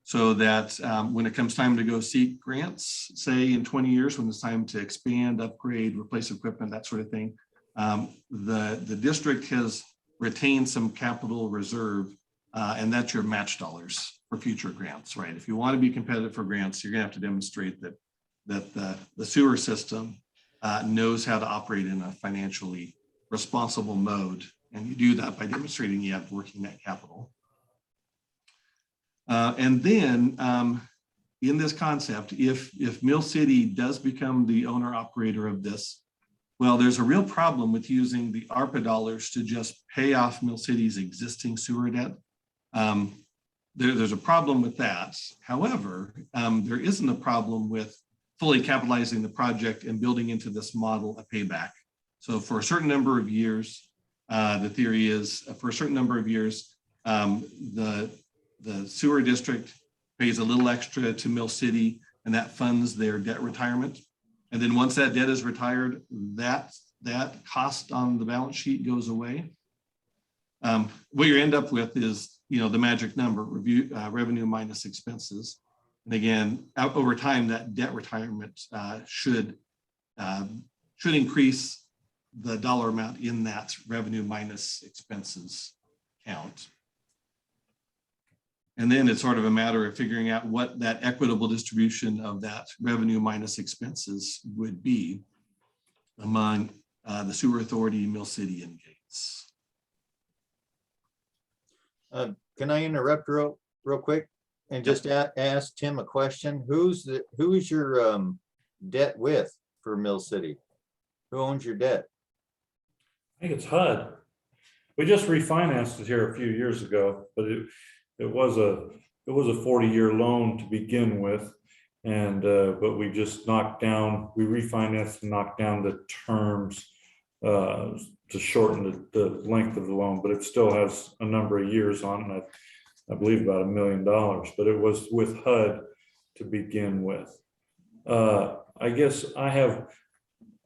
so that when it comes time to go seek grants, say in 20 years, when it's time to expand, upgrade, replace equipment, that sort of thing, the district has retained some capital reserve, and that's your match dollars for future grants, right? If you want to be competitive for grants, you're gonna have to demonstrate that the sewer system knows how to operate in a financially responsible mode. And you do that by demonstrating you have working net capital. And then in this concept, if Mill City does become the owner operator of this, well, there's a real problem with using the ARPA dollars to just pay off Mill City's existing sewer debt. There's a problem with that. However, there isn't a problem with fully capitalizing the project and building into this model a payback. So for a certain number of years, the theory is for a certain number of years, the sewer district pays a little extra to Mill City, and that funds their debt retirement. And then once that debt is retired, that cost on the balance sheet goes away. What you end up with is, you know, the magic number, revenue minus expenses. And again, over time, that debt retirement should increase the dollar amount in that revenue minus expenses count. And then it's sort of a matter of figuring out what that equitable distribution of that revenue minus expenses would be among the sewer authority, Mill City, and Gates. Can I interrupt real quick and just ask Tim a question? Who's your debt with for Mill City? Who owns your debt? I think it's HUD. We just refinanced it here a few years ago, but it was a 40-year loan to begin with, and but we just we refinanced and knocked down the terms to shorten the length of the loan, but it still has a number of years on it. I believe about $1 million, but it was with HUD to begin with. I guess I have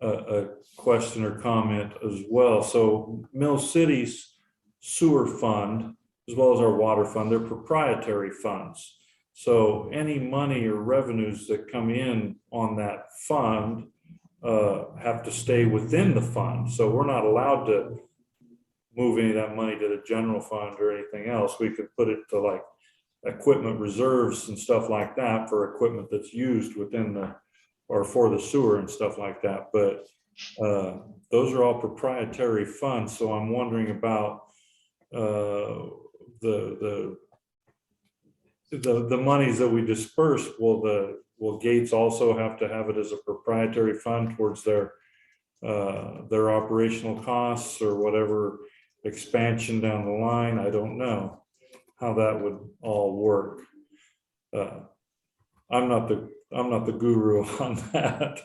a question or comment as well. So Mill City's sewer fund, as well as our water fund, they're proprietary funds. So any money or revenues that come in on that fund have to stay within the fund. So we're not allowed to move any of that money to the general fund or anything else. We could put it to like equipment reserves and stuff like that for equipment that's used within the, or for the sewer and stuff like that. But those are all proprietary funds. So I'm wondering about the monies that we disperse. Will Gates also have to have it as a proprietary fund towards their operational costs or whatever expansion down the line? I don't know how that would all work. I'm not the guru on that.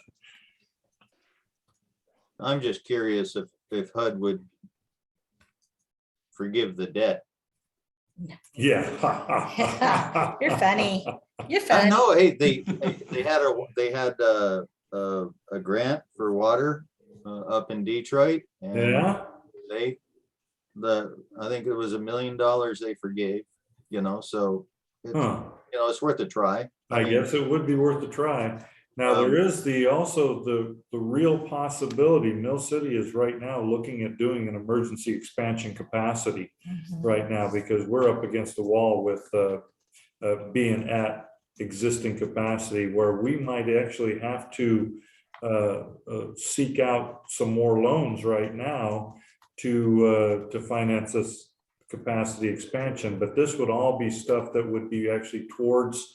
I'm just curious if HUD would forgive the debt. Yeah. You're funny. You're funny. No, hey, they had a grant for water up in Detroit, and Yeah. I think it was $1 million they forgave. You know, so Huh. You know, it's worth a try. I mean, guess it would be worth a try. Now, there is also the real possibility, Mill City is right now looking at doing an emergency expansion capacity right now, because we're up against the wall with being at existing capacity, where we might actually have to seek out some more loans right now to finance this capacity expansion. But this would all be stuff that would be actually towards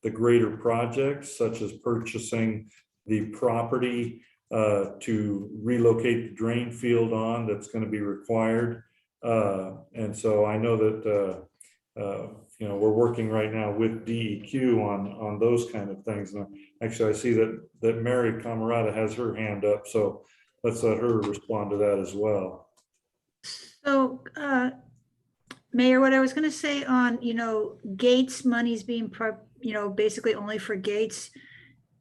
the greater projects, such as purchasing the property to relocate the drain field on that's going to be required. And so I know that you know, we're working right now with DEQ on those kind of things. And actually, I see that Mary Camarada has her hand up, so let's let her respond to that as well. So, Mayor, what I was going to say on, you know, Gates money's being, you know, basically only for Gates.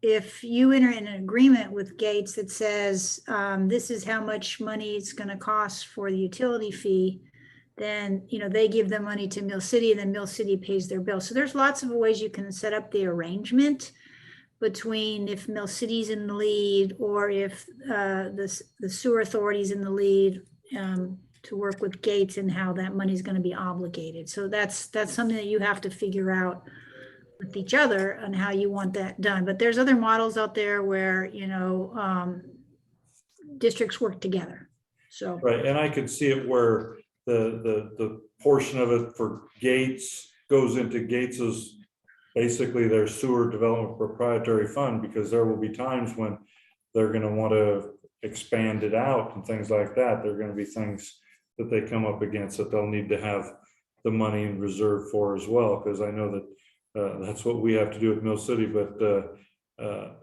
If you enter in an agreement with Gates that says this is how much money it's going to cost for the utility fee, then, you know, they give the money to Mill City and then Mill City pays their bill. So there's lots of ways you can set up the arrangement between if Mill City's in the lead or if the sewer authority's in the lead, to work with Gates and how that money is going to be obligated. So that's something that you have to figure out with each other on how you want that done. But there's other models out there where, you know, districts work together. So right, and I could see it where the portion of it for Gates goes into Gates's, basically their sewer development proprietary fund, because there will be times when they're going to want to expand it out and things like that. There are going to be things that they come up against that they'll need to have the money in reserve for as well, because I know that that's what we have to do with Mill City. But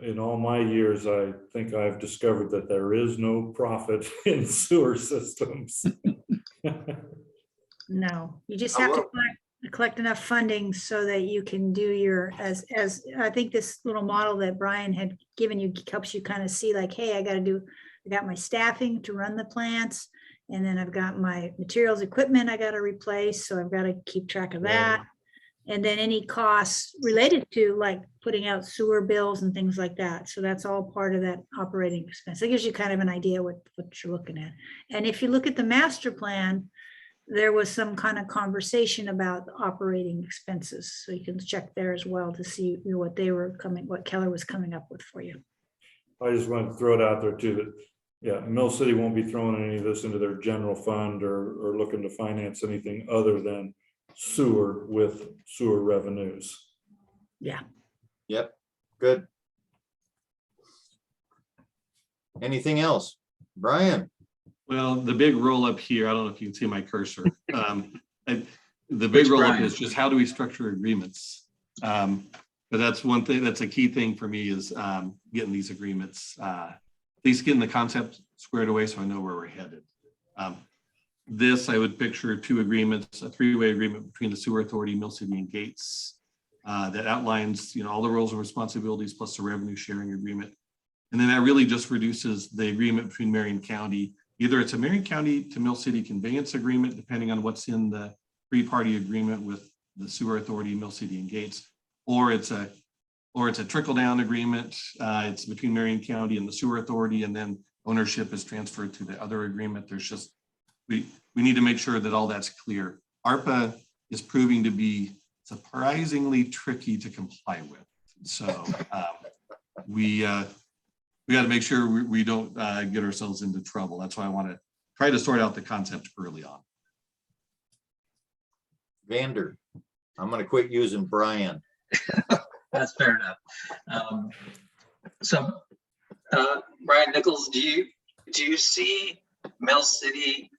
in all my years, I think I've discovered that there is no profit in sewer systems. no, you just have to collect enough funding so that you can do your, as I think this little model that Brian had given you helps you kind of see like, hey, I got my staffing to run the plants. And then I've got my materials, equipment I got to replace. So I've got to keep track of that. And then any costs related to like putting out sewer bills and things like that. So that's all part of that operating expense. It gives you kind of an idea what you're looking at. And if you look at the master plan, there was some kind of conversation about the operating expenses. So you can check there as well to see what Keller was coming up with for you. I just wanted to throw it out there too, that yeah, Mill City won't be throwing any of this into their general fund or looking to finance anything other than sewer with sewer revenues. Yeah. Yep. Good. Anything else? Brian? Well, the big roll up here, I don't know if you can see my cursor. The big roll up is just how do we structure agreements? But that's one thing, that's a key thing for me is getting these agreements, at least getting the concept squared away so I know where we're headed. This, I would picture two agreements, a three-way agreement between the Sewer Authority, Mill City, and Gates that outlines, you know, all the roles and responsibilities plus the revenue sharing agreement. And then that really just reduces the agreement between Marion County. Either it's a Marion County to Mill City conveyance agreement, depending on what's in the three-party agreement with the Sewer Authority, Mill City, and Gates, or it's a trickle-down agreement. It's between Marion County and the Sewer Authority, and then ownership is transferred to the other agreement. There's just we need to make sure that all that's clear. ARPA is proving to be surprisingly tricky to comply with, so we got to make sure we don't get ourselves into trouble. That's why I want to try to sort out the concept early on. Vander, I'm going to quit using Brian. That's fair enough. So, Brian Nichols, do you see Mill City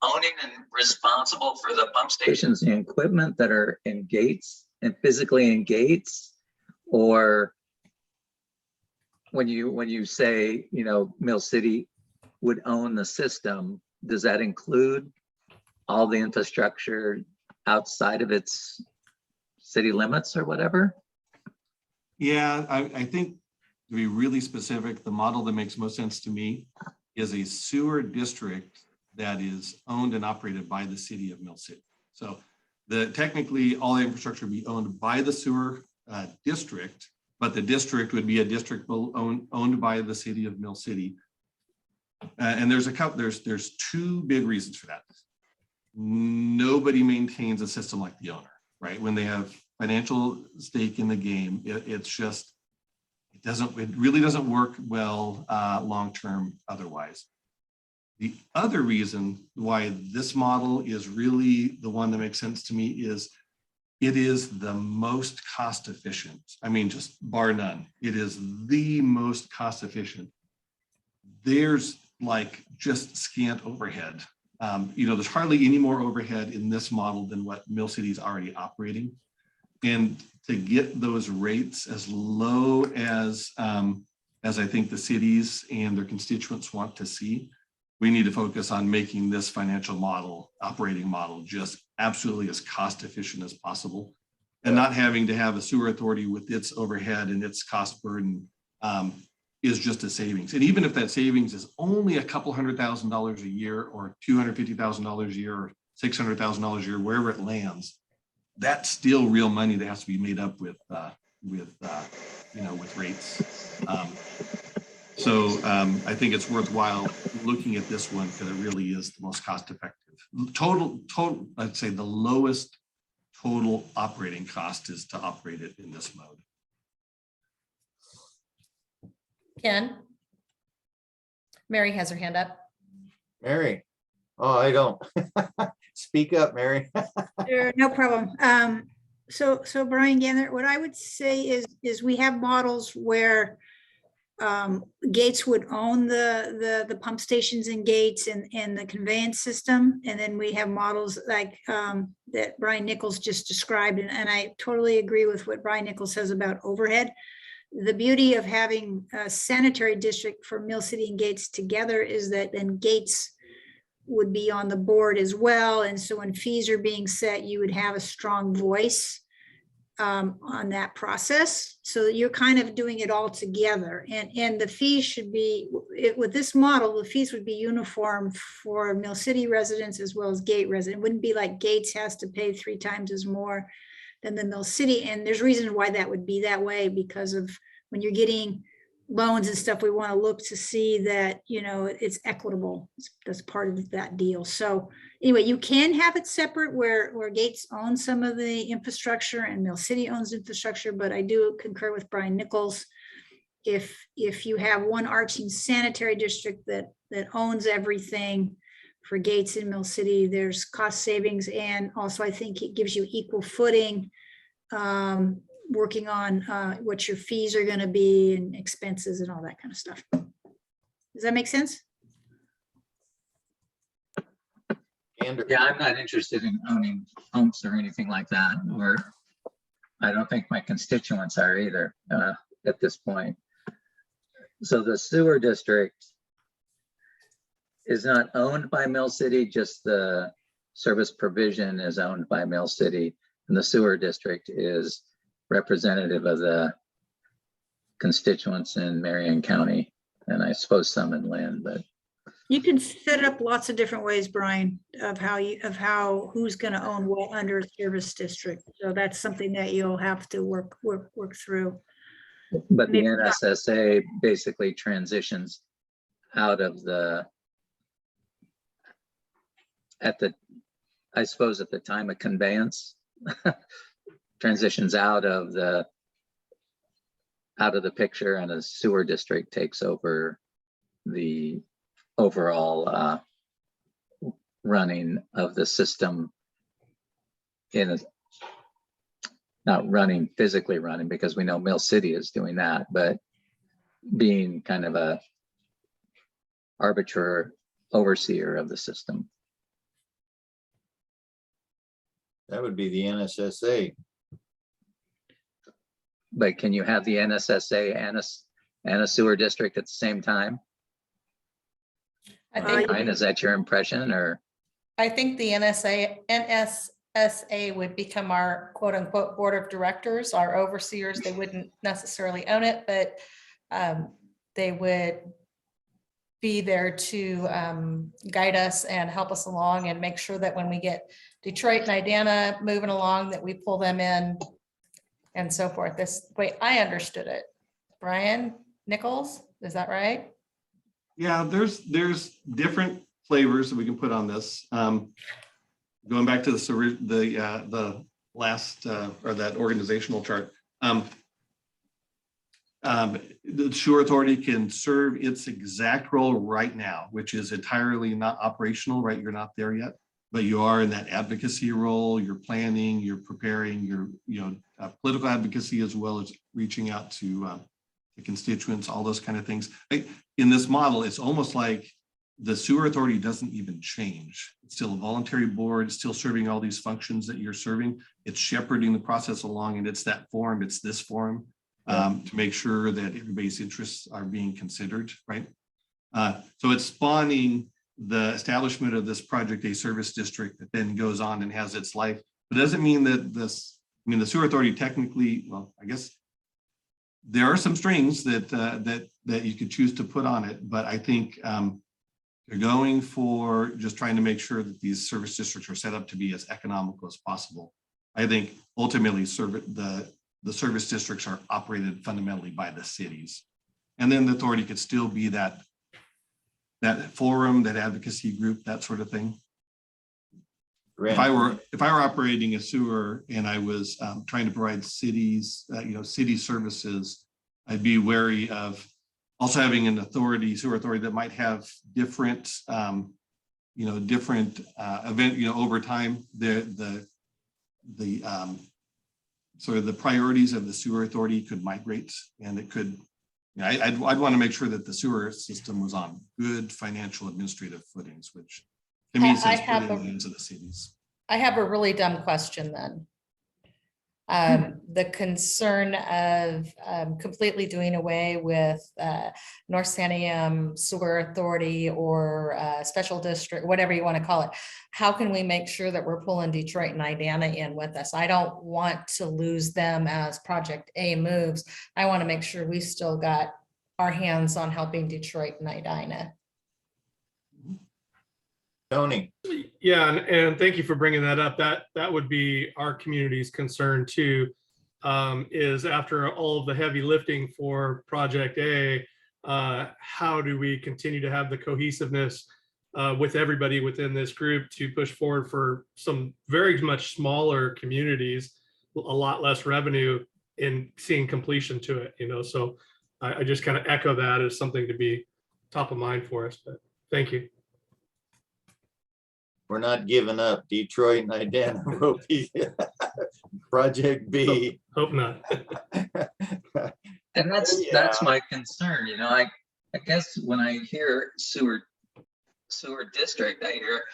owning and responsible for the pump stations and equipment that are in Gates and physically in Gates? Or when you say, you know, Mill City would own the system, does that include all the infrastructure outside of its city limits or whatever? Yeah, I think to be really specific, the model that makes most sense to me is a sewer district that is owned and operated by the city of Mill City. So technically all the infrastructure would be owned by the sewer district, but the district would be a district owned by the city of Mill City. And there's two big reasons for that. Nobody maintains a system like the owner, right? When they have financial stake in the game, it really doesn't work well long-term otherwise. The other reason why this model is really the one that makes sense to me is it is the most cost efficient. I mean, just bar none. It is the most cost efficient. There's like just scant overhead. There's hardly any more overhead in this model than what Mill City is already operating. And to get those rates as low as I think the cities and their constituents want to see, we need to focus on making this financial model, operating model, just absolutely as cost efficient as possible, and not having to have a sewer authority with its overhead and its cost burden is just a savings. And even if that savings is only a couple $100,000 a year, or $250,000 a year, or $600,000 a year, wherever it lands, that's still real money that has to be made up with rates. So I think it's worthwhile looking at this one because it really is the most cost effective. Total, I'd say the lowest total operating cost is to operate it in this mode. Ken? Mary has her hand up. Mary? Oh, I don't. Speak up, Mary. Sure, no problem. So Brian Gander, what I would say is we have models where Gates would own the pump stations and Gates and the conveyance system. And then we have models like that Brian Nichols just described. And I totally agree with what Brian Nichols says about overhead. The beauty of having a sanitary district for Mill City and Gates together is that then Gates would be on the board as well. And so when fees are being set, you would have a strong voice on that process. So that you're kind of doing it all together. And the fees should be, with this model, the fees would be uniform for Mill City residents as well as Gate residents. It wouldn't be like Gates has to pay 3 times as more than the Mill City. And there's reasons why that would be that way, because of when you're getting loans and stuff, we want to look to see that, it's equitable. That's part of that deal. So anyway, you can have it separate where Gates owns some of the infrastructure and Mill City owns infrastructure, but I do concur with Brian Nichols. If you have one arching sanitary district that owns everything for Gates and Mill City, there's cost savings. And also I think it gives you equal footing working on what your fees are going to be and expenses and all that kind of stuff. Does that make sense? Yeah, I'm not interested in owning pumps or anything like that, or I don't think my constituents are either at this point. So the sewer district is not owned by Mill City, just the service provision is owned by Mill City, and the sewer district is representative of the constituents in Marion County, and I suppose some in Lynn, but you can set it up lots of different ways, Brian, of how who's going to own what under a service district. So that's something that you'll have to work through. But the NSSA basically transitions out of I suppose at the time of conveyance, transitions out of the picture, and a sewer district takes over the overall running of the system, not running, physically running, because we know Mill City is doing that, but being kind of a arbitrary overseer of the system. That would be the NSSA. But can you have the NSSA and a sewer district at the same time? I think, Is that your impression, or? I think the NSSA would become our quote unquote board of directors, our overseers. They wouldn't necessarily own it, but they would be there to guide us and help us along and make sure that when we get Detroit and Idana moving along, that we pull them in and so forth. This way I understood it. Brian Nichols, is that right? Yeah, there's different flavors that we can put on this. Going back to the last or that organizational chart. The sewer authority can serve its exact role right now, which is entirely not operational, right? You're not there yet, but you are in that advocacy role. You're planning, you're preparing, you're political advocacy, as well as reaching out to the constituents, all those kind of things. In this model, it's almost like the sewer authority doesn't even change. It's still a voluntary board, still serving all these functions that you're serving. It's shepherding the process along, and it's that forum, it's this forum to make sure that everybody's interests are being considered, right? So it's spawning the establishment of this Project A service district that then goes on and has its life. But it doesn't mean that the sewer authority technically, well, I guess there are some strings that you could choose to put on it, but I think they're going for just trying to make sure that these service districts are set up to be as economical as possible. I think ultimately the service districts are operated fundamentally by the cities. And then the authority could still be that forum, that advocacy group, that sort of thing. If I were operating a sewer and I was trying to provide city services, I'd be wary of also having an sewer authority that might have different, different event, over time, sort of the priorities of the sewer authority could migrate, and it could, I'd want to make sure that the sewer system was on good financial administrative footings, which to me says put in the hands of the cities. I have a really dumb question then. The concern of completely doing away with North Santiam Sewer Authority or special district, whatever you want to call it. How can we make sure that we're pulling Detroit and Idana in with us? I don't want to lose them as Project A moves. I want to make sure we still got our hands on helping Detroit and Idana. Tony. Yeah, and thank you for bringing that up. That would be our community's concern too, is after all of the heavy lifting for Project A, how do we continue to have the cohesiveness with everybody within this group to push forward for some very much smaller communities, a lot less revenue in seeing completion to it, so I just kind of echo that as something to be top of mind for us, but thank you. We're not giving up. Detroit and Idana will be Project B. Hope not. And that's my concern. I guess when I hear sewer district, I hear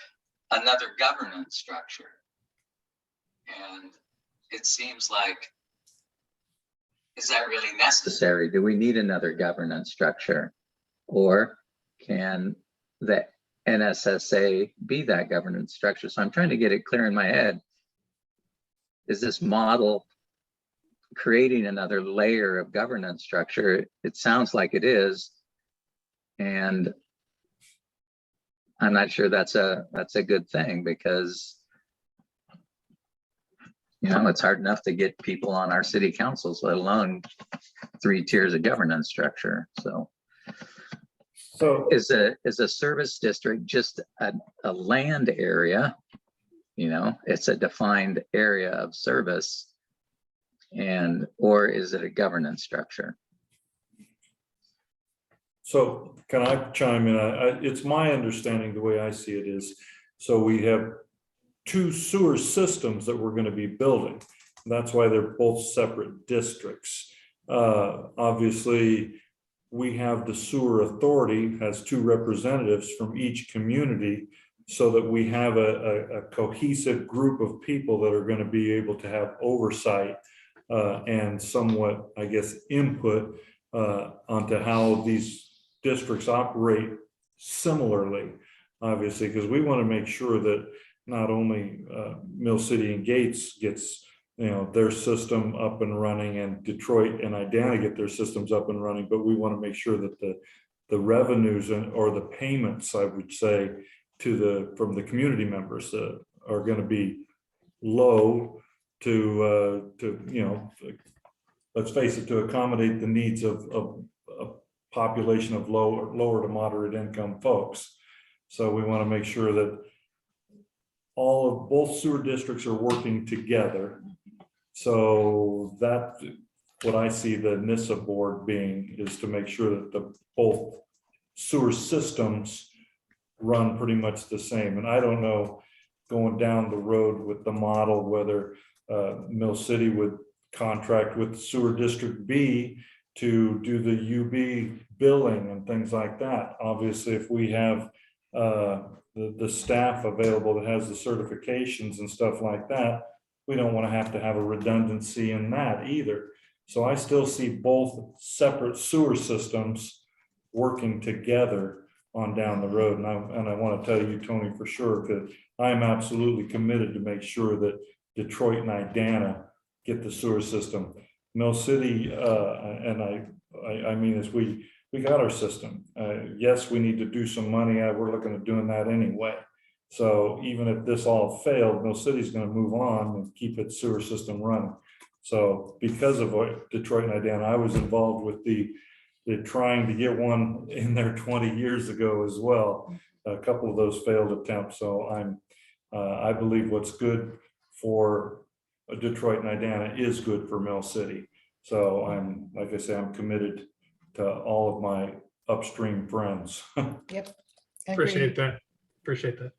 another governance structure. And it seems like, is that really necessary? Do we need another governance structure? Or can the NSSA be that governance structure? So I'm trying to get it clear in my head. Is this model creating another layer of governance structure? It sounds like it is. And I'm not sure that's a good thing, because it's hard enough to get people on our city councils, let alone 3 tiers of governance structure. So is a service district just a land area? It's a defined area of service, or is it a governance structure? So can I chime in? It's my understanding, the way I see it is, so we have 2 sewer systems that we're going to be building. That's why they're both separate districts. Obviously, we have the sewer authority has 2 representatives from each community, so that we have a cohesive group of people that are going to be able to have oversight and somewhat, I guess, input onto how these districts operate similarly, obviously, because we want to make sure that not only Mill City and Gates gets their system up and running, and Detroit and Idana get their systems up and running, but we want to make sure that the revenues or the payments, I would say, from the community members are going to be low to let's face it, to accommodate the needs of a population of lower to moderate income folks. So we want to make sure that both sewer districts are working together. So that what I see the NSSA board being is to make sure that both sewer systems run pretty much the same. And I don't know, going down the road with the model, whether Mill City would contract with Sewer District B to do the UB billing and things like that. Obviously, if we have the staff available that has the certifications and stuff like that, we don't want to have a redundancy in that either. So I still see both separate sewer systems working together on down the road. And I want to tell you, Tony, for sure, that I'm absolutely committed to make sure that Detroit and Idana get the sewer system. Mill City, and I mean, as we got our system. Yes, we need to do some money. We're looking at doing that anyway. So even if this all failed, Mill City's going to move on and keep its sewer system running. So because of Detroit and Idana, I was involved with the trying to get one in there 20 years ago as well. A couple of those failed attempts. So I believe what's good for Detroit and Idana is good for Mill City. So like I say, I'm committed to all of my upstream friends. Yep. Appreciate that. Appreciate that.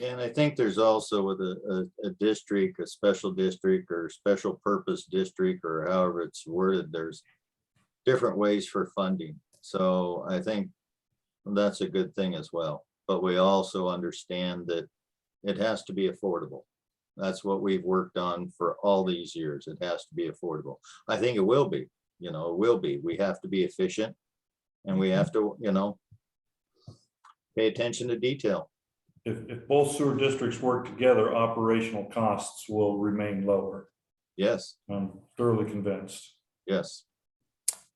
And I think there's also with a district, a special district or special purpose district, or however it's worded, there's different ways for funding. So I think that's a good thing as well. But we also understand that it has to be affordable. That's what we've worked on for all these years. It has to be affordable. I think it will be, it will be. We have to be efficient, and we have to, pay attention to detail. If both sewer districts work together, operational costs will remain lower. Yes. I'm thoroughly convinced. Yes.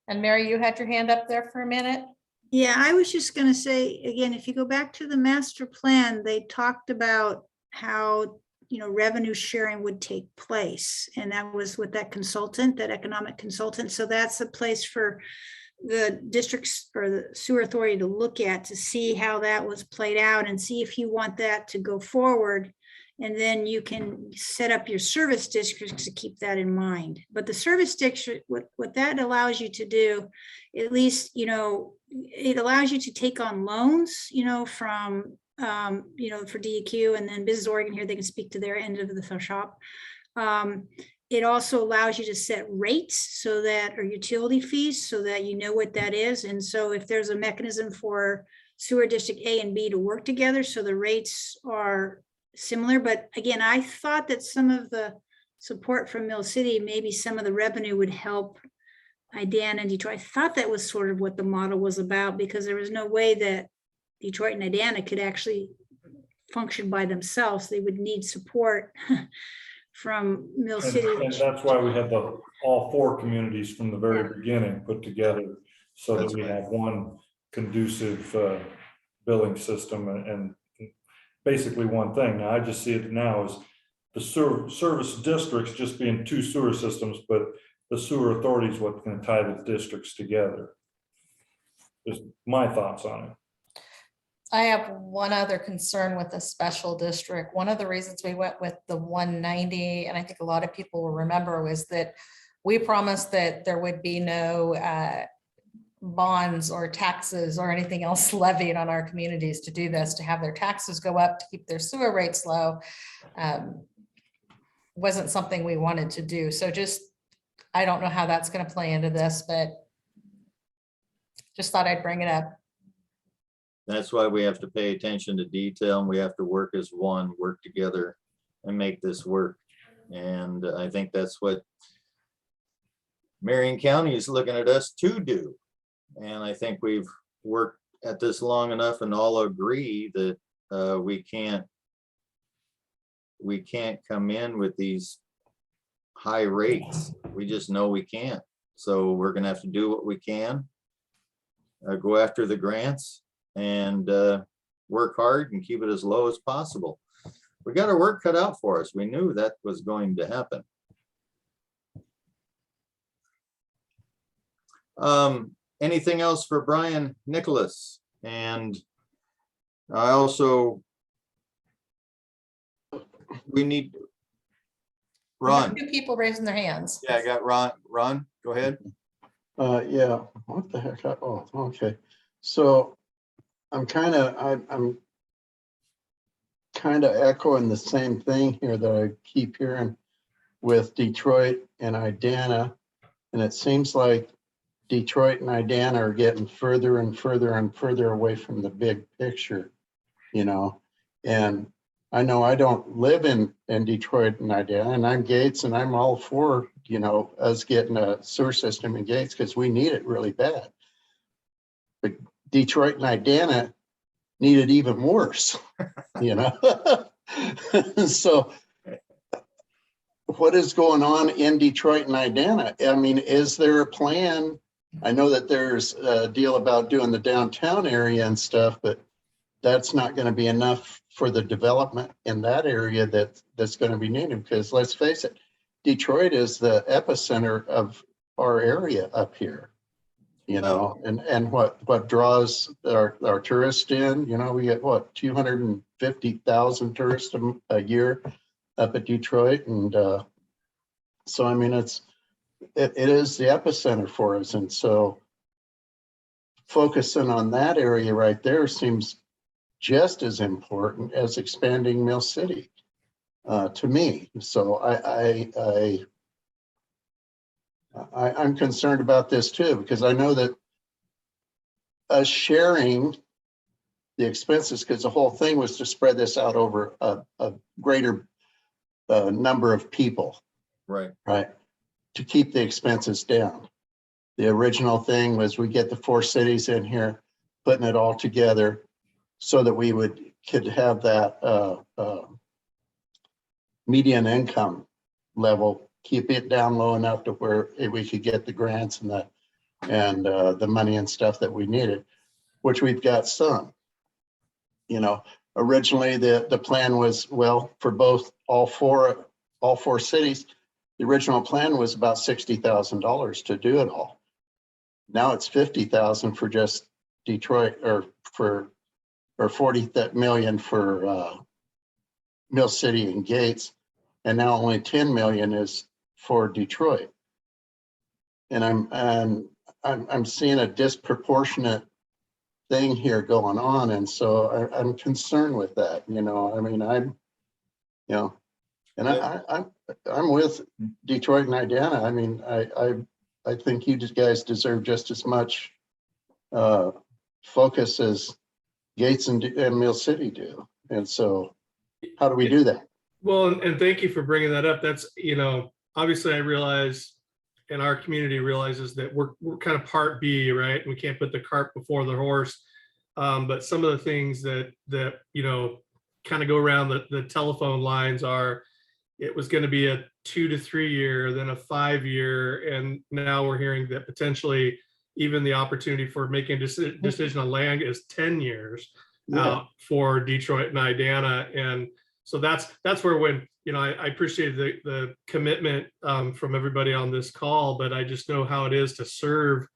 And Mary, you had your hand up there for a minute. Yeah, I was just going to say, again, if you go back to the master plan, they talked about how, revenue sharing would take place. And that was with that consultant, that economic consultant. So that's a place for the districts or the sewer authority to look at, to see how that was played out and see if you want that to go forward. And then you can set up your service districts to keep that in mind. But the service district, what that allows you to do, at least, it allows you to take on loans, from, for DEQ, and then Business Oregon here, they can speak to their end of the shop. It also allows you to set rates or utility fees, so that you know what that is. And so if there's a mechanism for sewer district A and B to work together, so the rates are similar. But again, I thought that some of the support from Mill City, maybe some of the revenue would help Idana and Detroit. I thought that was sort of what the model was about, because there was no way that Detroit and Idana could actually function by themselves. They would need support from Mill City. And that's why we had all four communities from the very beginning put together, so that we have one conducive billing system and basically one thing. Now, I just see it now as the service districts just being two sewer systems, but the sewer authority is what can tie the districts together. Is my thoughts on it. I have one other concern with the special district. One of the reasons we went with the 190, and I think a lot of people will remember, was that we promised that there would be no bonds or taxes or anything else levied on our communities to do this, to have their taxes go up, to keep their sewer rates low. Wasn't something we wanted to do. So I don't know how that's going to play into this, but just thought I'd bring it up. That's why we have to pay attention to detail, and we have to work as one, work together and make this work. And I think that's what Marion County is looking at us to do. And I think we've worked at this long enough and all agree that we can't come in with these high rates. We just know we can't. So we're gonna have to do what we can. go after the grants and work hard and keep it as low as possible. We got our work cut out for us. We knew that was going to happen. Anything else for Brian Nicholas? And I also, we need Ron. Two people raising their hands. Yeah, I got Ron. Ron, go ahead. Yeah, what the heck? Oh, okay. So I'm kind of echoing the same thing here that I keep hearing with Detroit and IDANA. And it seems like Detroit and IDANA are getting further and further and further away from the big picture, you know. And I know I don't live in Detroit and IDANA, and I'm Gates, and I'm all for, you know, us getting a sewer system in Gates because we need it really bad. But Detroit and IDANA need it even worse, you know. So what is going on in Detroit and IDANA? I mean, is there a plan? I know that there's a deal about doing the downtown area and stuff, but that's not going to be enough for the development in that area that's going to be needed, because let's face it, Detroit is the epicenter of our area up here, you know, and what draws our tourists in, you know, we get what, 250,000 tourists a year up at Detroit. And so, I mean, it is the epicenter for us. And so focusing on that area right there seems just as important as expanding Mill City to me. So I'm concerned about this too, because I know that us sharing the expenses, because the whole thing was to spread this out over a greater number of people. Right. Right. To keep the expenses down. The original thing was we get the 4 cities in here, putting it all together so that we could have that median income level, keep it down low enough to where we could get the grants and the money and stuff that we needed, which we've got some. You know, originally the plan was, well, for all four cities, the original plan was about $60,000 to do it all. Now it's 50,000 for just Detroit, or 40 million for Mill City and Gates, and now only 10 million is for Detroit. And I'm seeing a disproportionate thing here going on, and so I'm concerned with that. You know, I mean, I'm with Detroit and IDANA. I mean, I think you guys deserve just as much focus as Gates and Mill City do. And so how do we do that? Well, and thank you for bringing that up. That's, you know, obviously I realize, and our community realizes that we're kind of part B, right? We can't put the cart before the horse. But some of the things that you know, kind of go around the telephone lines are, it was going to be a 2 to 3 year, then a 5 year. And now we're hearing that potentially even the opportunity for making a decision on land is 10 years out for Detroit and IDANA. And so that's where, when, you know, I appreciate the commitment from everybody on this call, but I just know how it is to serve.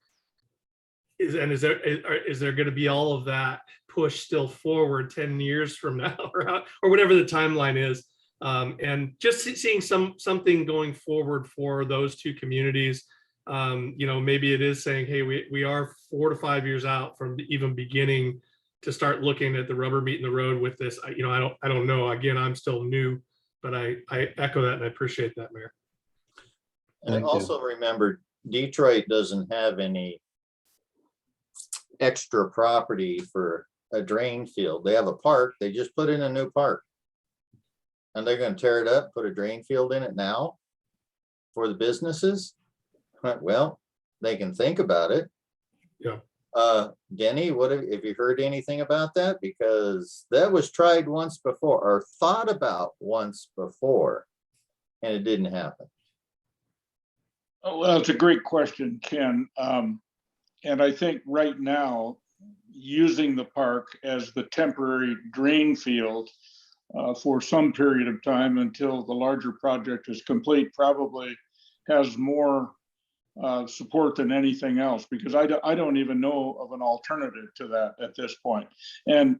Is there going to be all of that push still forward 10 years from now, or whatever the timeline is? And just seeing something going forward for those two communities. You know, maybe it is saying, hey, we are 4 to 5 years out from even beginning to start looking at the rubber meeting the road with this. You know, I don't know. Again, I'm still new, but I echo that and I appreciate that, Mayor. And also remember, Detroit doesn't have any extra property for a drain field. They have a park. They just put in a new park. And they're going to tear it up, put a drain field in it now for the businesses. Well, they can think about it. Yeah. Denny, what have you heard anything about that? Because that was tried once before, or thought about once before, and it didn't happen. Oh, well, it's a great question, Ken. And I think right now, using the park as the temporary drain field for some period of time until the larger project is complete probably has more support than anything else, because I don't even know of an alternative to that at this point. And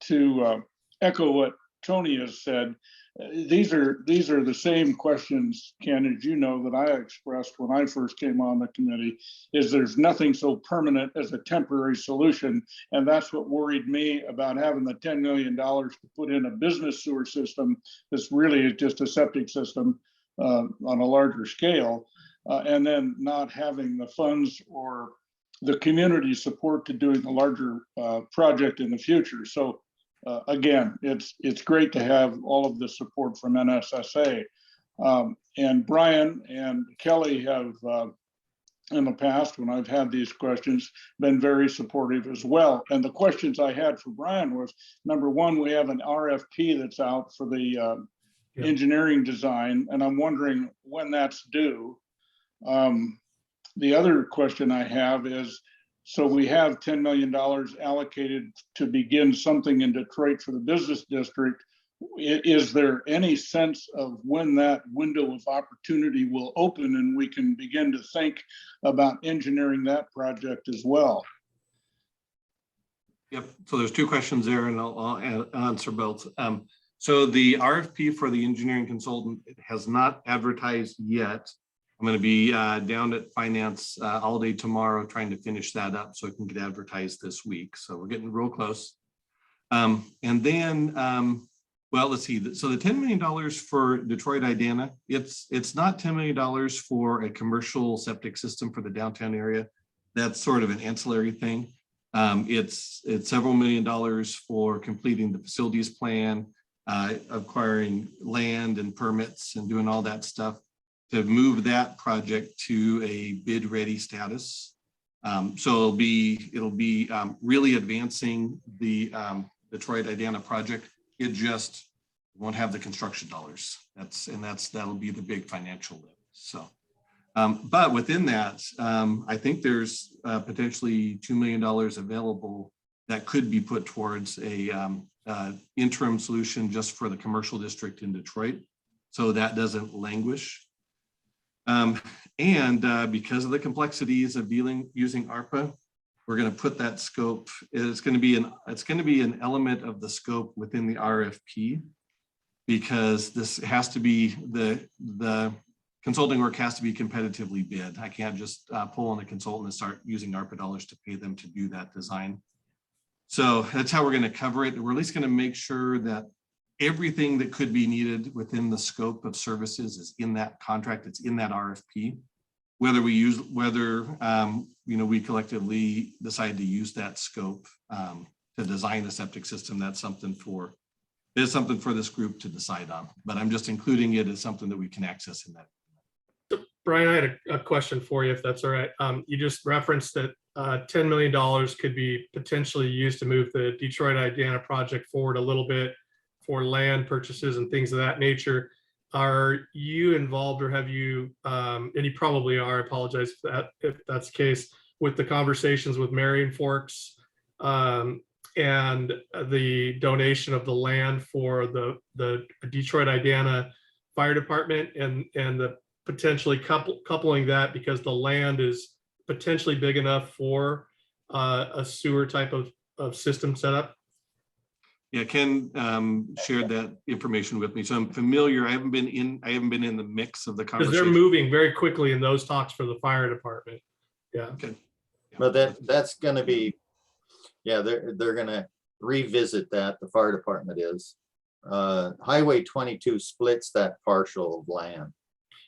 to echo what Tony has said, these are the same questions, Ken, as you know, that I expressed when I first came on the committee, is there's nothing so permanent as a temporary solution. And that's what worried me about having the $10 million to put in a business sewer system. This really is just a septic system on a larger scale. And then not having the funds or the community support to doing a larger project in the future. So again, it's great to have all of the support from NSSA. And Brian and Kelly have, in the past, when I've had these questions, been very supportive as well. And the questions I had for Brian was, number one, we have an RFP that's out for the engineering design, and I'm wondering when that's due. The other question I have is, so we have $10 million allocated to begin something in Detroit for the business district. Is there any sense of when that window of opportunity will open and we can begin to think about engineering that project as well? Yep, so there's two questions there and I'll answer both. So the RFP for the engineering consultant has not advertised yet. I'm going to be down at finance all day tomorrow trying to finish that up so it can get advertised this week. So we're getting real close. And then, well, let's see. So the $10 million for Detroit IDANA, it's not $10 million for a commercial septic system for the downtown area. That's sort of an ancillary thing. It's several $1 million for completing the facilities plan, acquiring land and permits and doing all that stuff to move that project to a bid ready status. So it'll be really advancing the Detroit IDANA project. It just won't have the construction dollars. That'll be the big financial lift. So, but within that, I think there's potentially $2 million available that could be put towards a interim solution just for the commercial district in Detroit, so that doesn't languish. And because of the complexities of using ARPA, we're going to put that scope. It's going to be an element of the scope within the RFP, because this has to be the consulting work has to be competitively bid. I can't just pull on a consultant and start using ARPA dollars to pay them to do that design. So that's how we're going to cover it. We're at least going to make sure that everything that could be needed within the scope of services is in that contract. It's in that RFP. Whether we we collectively decide to use that scope to design a septic system, that's something for this group to decide on. But I'm just including it as something that we can access in that. So, Brian, I had a question for you, if that's all right. You just referenced that $10 million could be potentially used to move the Detroit IDANA project forward a little bit for land purchases and things of that nature. Are you involved, or have you, and you probably are, I apologize if that's the case, with the conversations with Marion Forks and the donation of the land for the Detroit IDANA Fire Department, and the potentially coupling that, because the land is potentially big enough for a sewer type of system setup? Yeah, Ken shared that information with me, so I'm familiar. I haven't been in the mix of the conversation. Because they're moving very quickly in those talks for the fire department. Yeah. Okay. But that's going to be, yeah, they're going to revisit that. The fire department is. Highway 22 splits that parcel of land.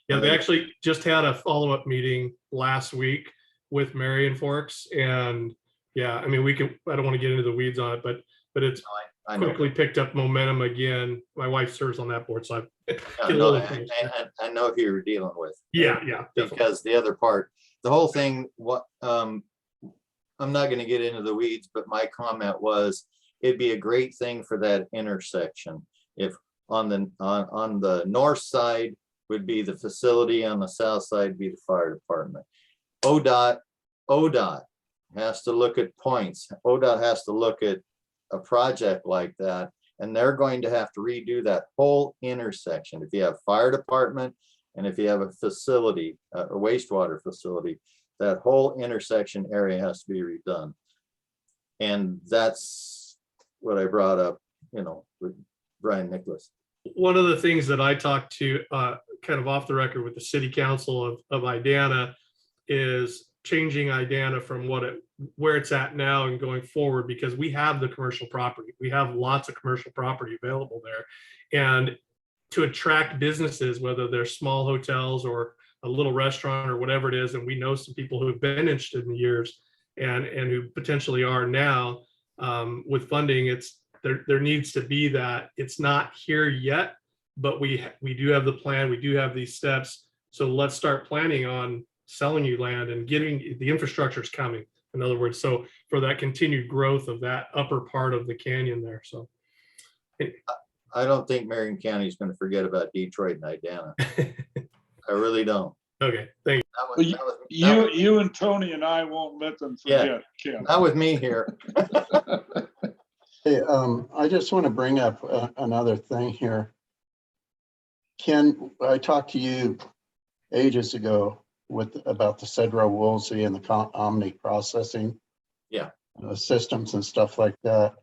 Yeah, they actually just had a follow-up meeting last week with Marion Forks, and yeah, I mean, I don't want to get into the weeds on it, but it's quickly picked up momentum again. My wife serves on that board, so I know who you're dealing with. Yeah, because the other part, the whole thing, I'm not going to get into the weeds, but my comment was it'd be a great thing for that intersection if on the north side would be the facility, on the south side be the fire department. ODOT has to look at points. ODOT has to look at a project like that, and they're going to have to redo that whole intersection. If you have fire department and if you have a facility, a wastewater facility, that whole intersection area has to be redone. And that's what I brought up, you know, with Brian Nicholas. One of the things that I talked to kind of off the record with the city council of IDANA is changing IDANA from where it's at now and going forward, because we have the commercial property. We have lots of commercial property available there. And to attract businesses, whether they're small hotels or a little restaurant or whatever it is, and we know some people who've been interested in the years and who potentially are now, with funding, there needs to be that. It's not here yet, but we do have the plan. We do have these steps. So let's start planning on selling you land and getting the infrastructure is coming. In other words, so for that continued growth of that upper part of the canyon there. So I don't think Marion County is going to forget about Detroit and IDANA. I really don't. Okay, thank you. You and Tony and I won't let them forget. Yeah, not with me here. Hey, I just want to bring up another thing here. Ken, I talked to you ages ago about the Cedro Woolsey and the Omni processing systems and stuff like that.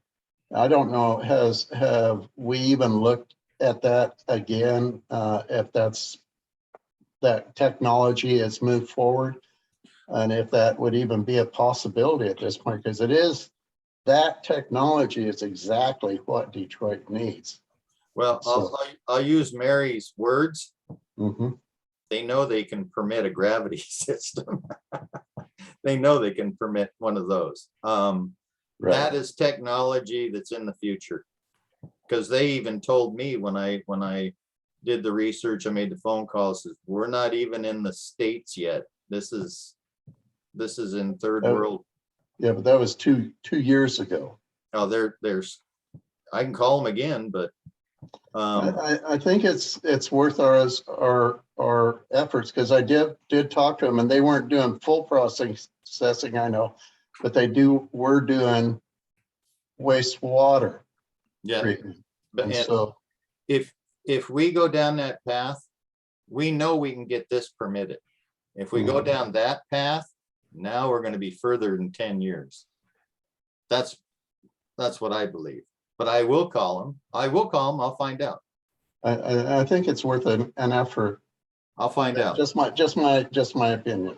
I don't know, have we even looked at that again? If that technology has moved forward, and if that would even be a possibility at this point, because that technology is exactly what Detroit needs. Well, I'll use Mary's words. Mm-hmm. They know they can permit a gravity system. They know they can permit one of those. Right. That is technology that's in the future, because they even told me when I did the research, I made the phone calls, we're not even in the States yet. This is in third world. Yeah, but that was two years ago. Oh, there's I can call them again, but I think it's worth our efforts, because I did talk to them, and they weren't doing full processing, I know, but we're doing wastewater treatment. And so if we go down that path, we know we can get this permitted. If we go down that path, now we're going to be further than 10 years. That's what I believe. But I will call them. I'll find out. I think it's worth an effort. I'll find out. Just my opinion.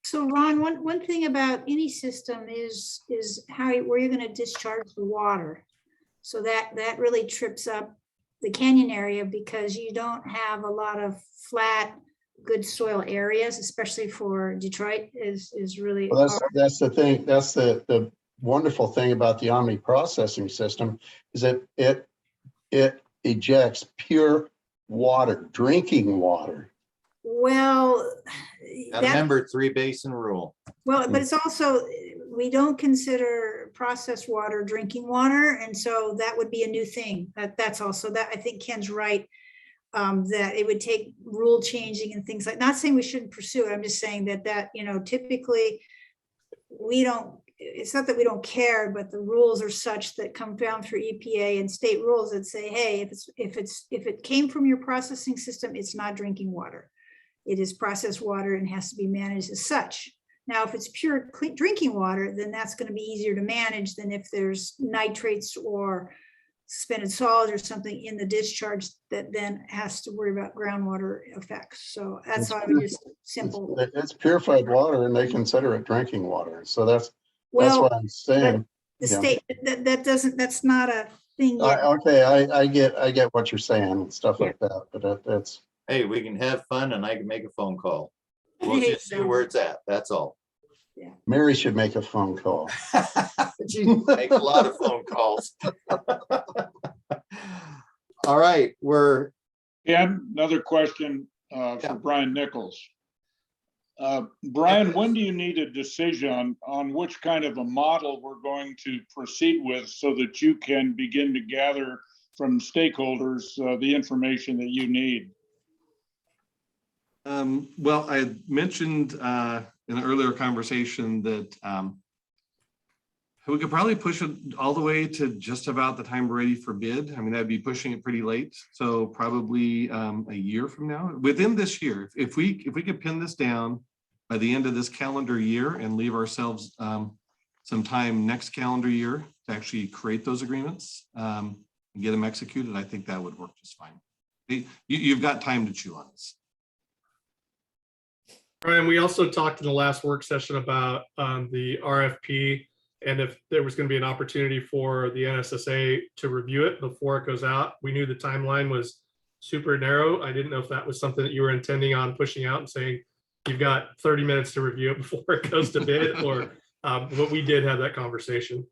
So Ron, one thing about any system is where you're going to discharge the water. So that really trips up the canyon area, because you don't have a lot of flat, good soil areas, especially for Detroit is really. Well, that's the thing. That's the wonderful thing about the Omni processing system, is that it ejects pure water, drinking water. Well, remember 3-basin rule. Well, but it's also, we don't consider processed water drinking water, and so that would be a new thing. That's also that. I think Ken's right, that it would take rule changing and things like. Not saying we shouldn't pursue it. I'm just saying that typically we don't. It's not that we don't care, but the rules are such that come down through EPA and state rules that say, hey, if it came from your processing system, it's not drinking water. It is processed water and has to be managed as such. Now, if it's pure clean drinking water, then that's going to be easier to manage than if there's nitrates or suspended solids or something in the discharge that then has to worry about groundwater effects. So that's why we just simple. It's purified water, and they consider it drinking water. So that's what I'm saying. The state that's not a thing yet. Okay, I get what you're saying and stuff like that, but that's. Hey, we can have fun, and I can make a phone call. We'll just see where it's at. That's all. Yeah. Mary should make a phone call. She make a lot of phone calls. All right, another question for Brian Nichols. Brian, when do you need a decision on which kind of a model we're going to proceed with, so that you can begin to gather from stakeholders the information that you need? Well, I mentioned in an earlier conversation that we could probably push it all the way to just about the time we're ready for bid. I mean, that'd be pushing it pretty late. So probably a year from now, within this year, if we could pin this down by the end of this calendar year and leave ourselves some time next calendar year to actually create those agreements and get them executed, I think that would work just fine. You've got time to chew on this. Brian, we also talked in the last work session about the RFP and if there was going to be an opportunity for the NSSA to review it before it goes out. We knew the timeline was super narrow. I didn't know if that was something that you were intending on pushing out and saying, you've got 30 minutes to review it before it goes to bid, or but we did have that conversation.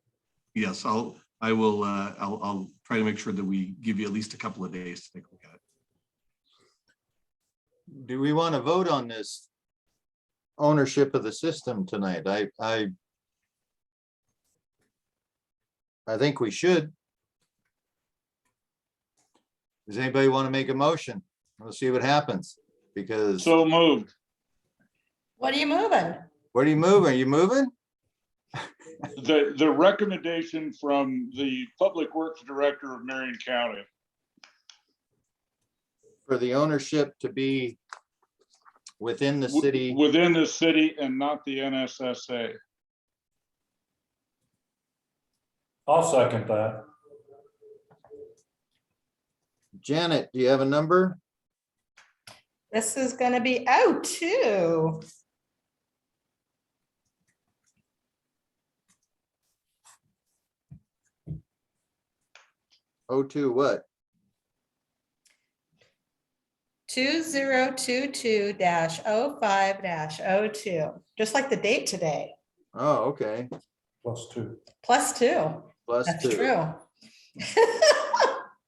Yes, I'll try to make sure that we give you at least a couple of days to take a look at it. Do we want to vote on this ownership of the system tonight? I think we should. Does anybody want to make a motion? We'll see what happens, because. So moved. What are you moving? What are you moving? Are you moving? The recommendation from the Public Works Director of Marion County. For the ownership to be within the city. Within the city and not the NSSA. I'll second that. Janet, do you have a number? This is going to be O2. O2 what? 2022-05-02, just like the date today. Oh, okay. +2. +2. Plus That's 2. true.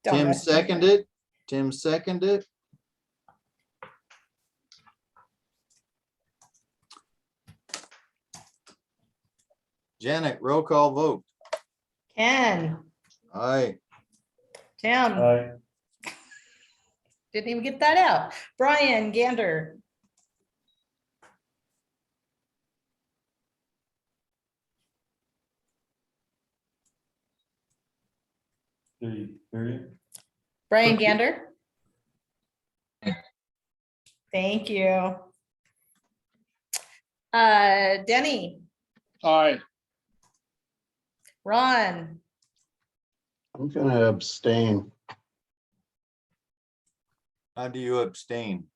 Don't Tim mess with me. seconded. Tim seconded. Janet, roll call vote. Ken, Aye. Tim, Aye. didn't even get that out. Brian Gander, Did you hear you? Brian Gander. Thank you. Denny, Aye. Ron, I'm gonna abstain. How do you abstain?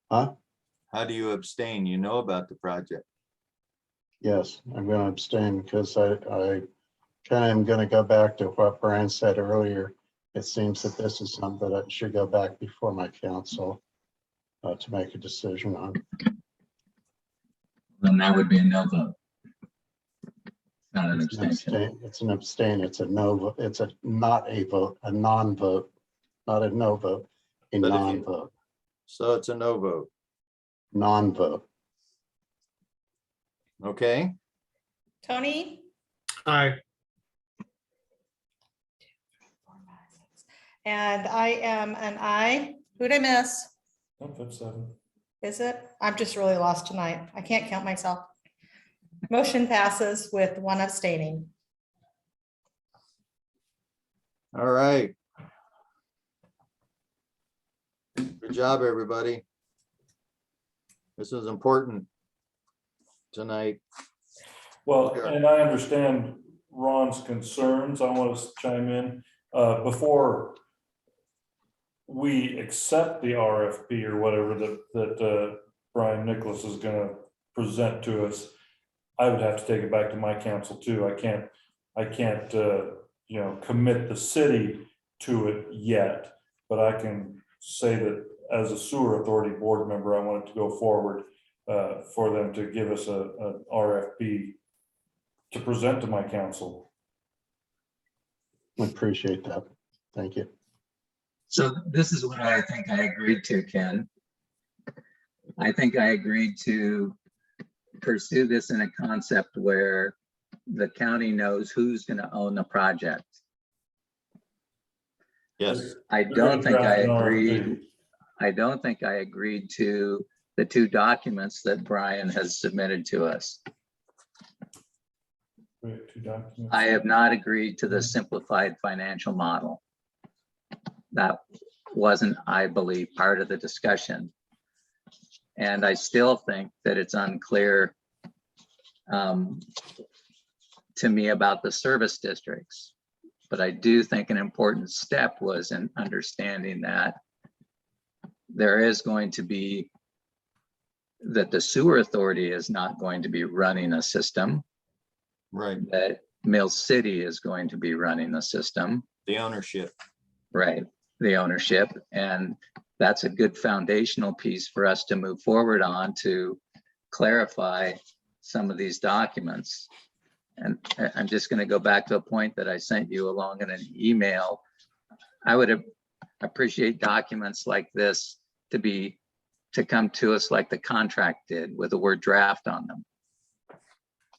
Huh? How do you abstain? You know about the project. Yes, I'm gonna abstain because I kind of am gonna go back to what Brian said earlier. It seems that this is something that should go back before my council to make a decision on. Then that would be a no vote. Not an It's an abstention. abstain. It's an abstain. It's a no vote. It's a not a vote, a non-vote, not a no vote, a But if you- non-vote, So it's a no vote. non-vote. Okay. Tony, Aye. and I am an I. Who'd I miss? Nope, that's 7. Is it? I'm just really lost tonight. I can't count myself. Motion passes with one abstaining. All right. Good job, everybody. This is important tonight. Well, Sure. and I understand Ron's concerns. I want to chime in before we accept the RFP or whatever that Brian Nicholas is going to present to us. I would have to take it back to my council too. I can't commit the city to it yet, but I can say that as a sewer authority board member, I want it to go forward for them to give us an RFP to present to my council. Appreciate that. Thank you. So this is what I think I agreed to, Ken. I think I agreed to pursue this in a concept where the county knows who's going to own the project. Yes. I don't think I agreed to the two documents that Brian has submitted to us. I have not agreed to the simplified financial model. That wasn't, I believe, part of the discussion. And I still think that it's unclear to me about the service districts. But I do think an important step was in understanding that there is going to be, that the sewer authority is not going to be running a system. Right. That Mill City is going to be running the system. The ownership. Right, the ownership. And that's a good foundational piece for us to move forward on to clarify some of these documents. And I'm just going to go back to a point that I sent you along in an email. I would appreciate documents like this to come to us like the contract did, with the word draft on them.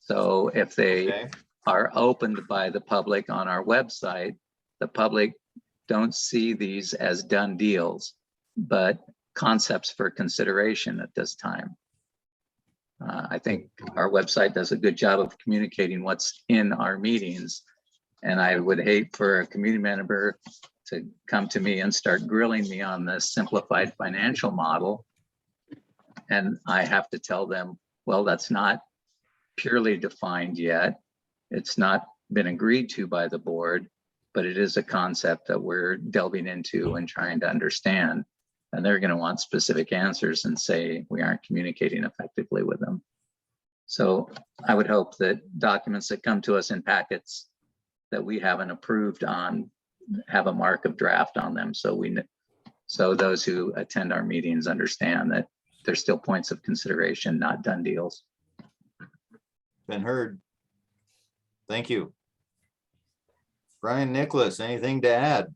So if they are opened by the public on our website, the public don't see these as done deals, but concepts for consideration at this time. I think our website does a good job of communicating what's in our meetings. And I would hate for a community member to come to me and start grilling me on this simplified financial model. And I have to tell them, well, that's not purely defined yet. It's not been agreed to by the board, but it is a concept that we're delving into and trying to understand. And they're going to want specific answers and say we aren't communicating effectively with them. So I would hope that documents that come to us in packets that we haven't approved on have a mark of draft on them, so those who attend our meetings understand that there's still points of consideration, not done deals. Been heard. Thank you. Brian Nicholas, anything to add?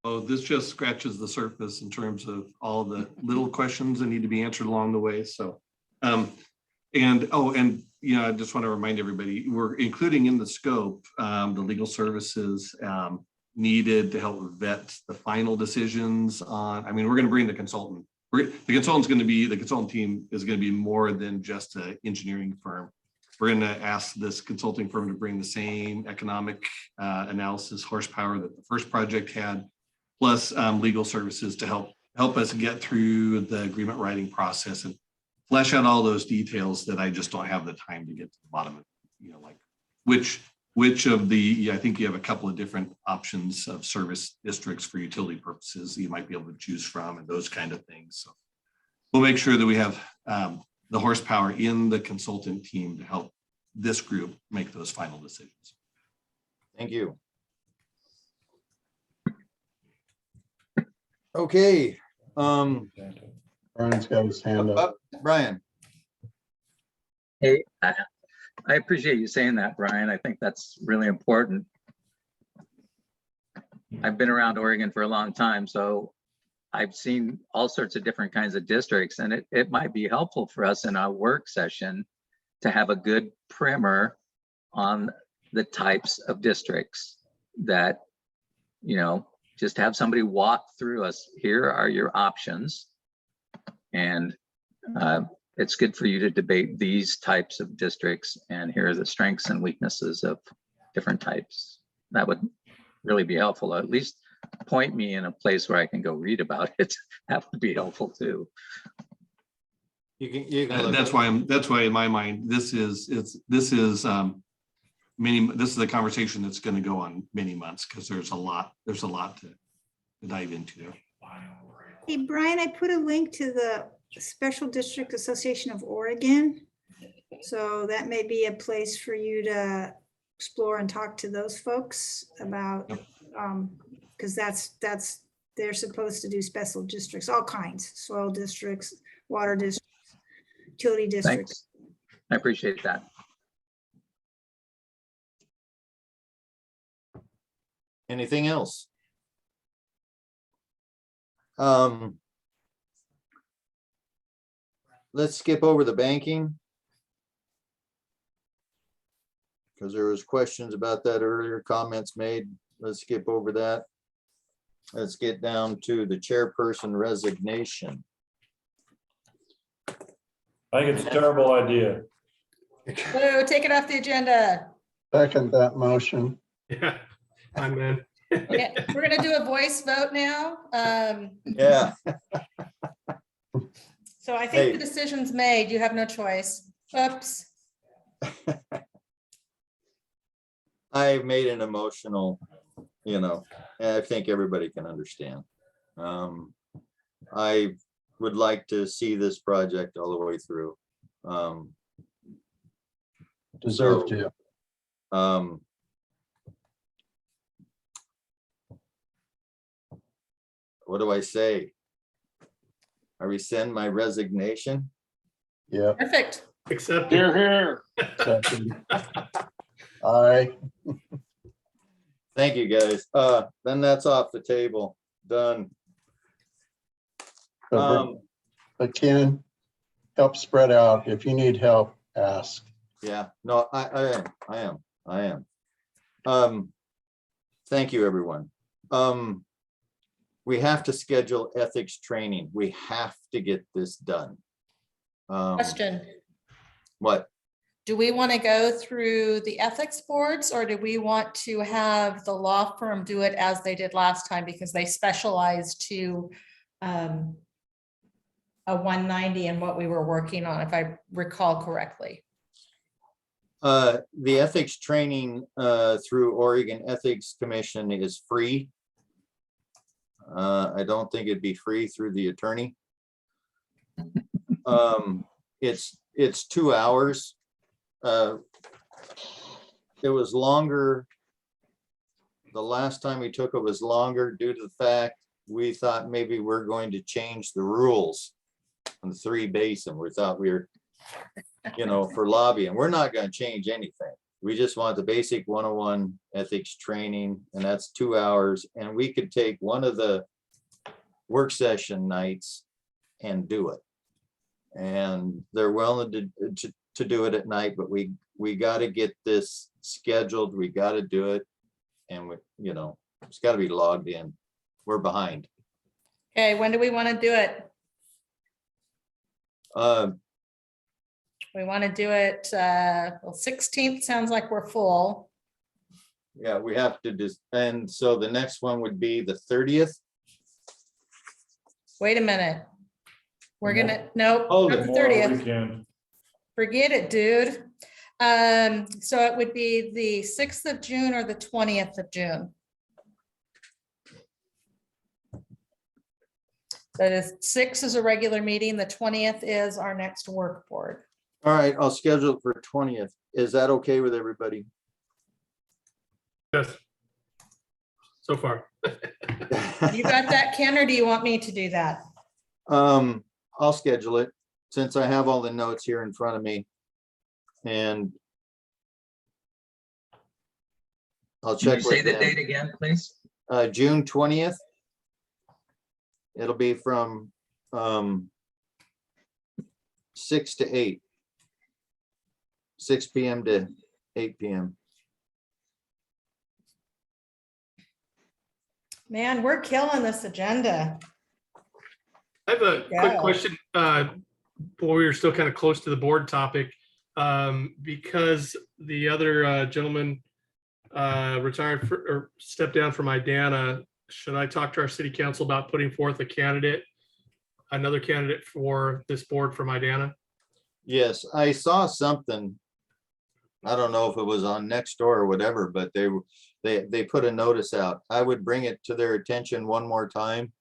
Oh, this just scratches the surface in terms of all the little questions that need to be answered along the way. So, you know, I just want to remind everybody, we're including in the scope the legal services needed to help vet the final decisions on. I mean, we're going to bring the consultant. The consultant team is going to be more than just an engineering firm. We're going to ask this consulting firm to bring the same economic analysis horsepower that the first project had, plus legal services to help us get through the agreement writing process and flesh out all those details that I just don't have the time to get to the bottom of, you know, like which of the, I think you have a couple of different options of service districts for utility purposes you might be able to choose from and those kind of things. So we'll make sure that we have the horsepower in the consultant team to help this group make those final decisions. Thank you. Okay. Brian's got his hand up. Brian. Hey, I appreciate you saying that, Brian. I think that's really important. I've been around Oregon for a long time, so I've seen all sorts of different kinds of districts, and it might be helpful for us in our work session to have a good primer on the types of districts that, you know, just have somebody walk through us. Here are your options. And it's good for you to debate these types of districts, and here are the strengths and weaknesses of different types. That would really be helpful. At least point me in a place where I can go read about it. That would be helpful too. That's why in my mind, this is a conversation that's going to go on many months, because there's a lot to dive into there. Hey, Brian, I put a link to the Special District Association of Oregon. So that may be a place for you to explore and talk to those folks about, because they're supposed to do special districts, all kinds, soil districts, water districts, utility districts. Thanks. I appreciate that. Anything else? Let's skip over the banking, because there was questions about that earlier, comments made. Let's skip over that. let's get down to the chairperson resignation. I think it's a terrible idea. Whoa, take it off the agenda. Second that motion. Yeah, I'm in. Okay, we're gonna do a voice vote now. Yeah, So I think Hey. the decision's made. You have no choice. Oops. I made an emotional, and I think everybody can understand. I would like to see this project all the way through. Deserve So, to. What do I say? I rescind my resignation. Yeah. Perfect. Accept. Here, here. Second. Aye. Thank you, guys. Then that's off the table. Done. But Ken, help spread out. If you need help, ask. Yeah, no, I am. Thank you, everyone. We have to schedule ethics training. We have to get this done. Question. What? Do we want to go through the ethics boards or do we want to have the law firm do it as they did last time because they specialize to a 190 and what we were working on, if I recall correctly? The ethics training through Oregon Ethics Commission is free. I don't think it'd be free through the attorney. It's 2 hours. It was longer. The last time we took it was longer due to the fact we thought maybe we're going to change the rules on the 3 basin. We thought we were, for lobbying. We're not going to change anything. We just want the basic 101 ethics training, and that's 2 hours. And we could take one of the work session nights and do it. And they're willing to do it at night, but we got to get this scheduled. We got to do it. And it's got to be logged in. We're behind. Okay, when do we want to do it? We want to do it, well, 16th sounds like we're full. Yeah, we have to just, and so the next one would be the 30th. Wait a minute. We're gonna, nope, Oh, not the Memorial 30th. Weekend. Forget it, dude. So it would be the 6th of June or the 20th of June. So the 6th is a regular meeting. The 20th is our next work board. All right, I'll schedule it for 20th. Is that okay with everybody? Yes. So far. You got that, Ken, or do you want me to do that? I'll schedule it since I have all the notes here in front of me. And I'll Can you check say with the them. date again, please? June 20th. It'll be from 6 to 8. 6 p.m. to 8 p.m. Man, we're killing this agenda. I have a Yeah. quick question. Before we were still kind of close to the board topic, because the other gentleman retired or stepped down from IDANA. Should I talk to our city council about putting forth another candidate for this board from IDANA? Yes, I saw something. I don't know if it was on Nextdoor or whatever, but they put a notice out. I would bring it to their attention one more time.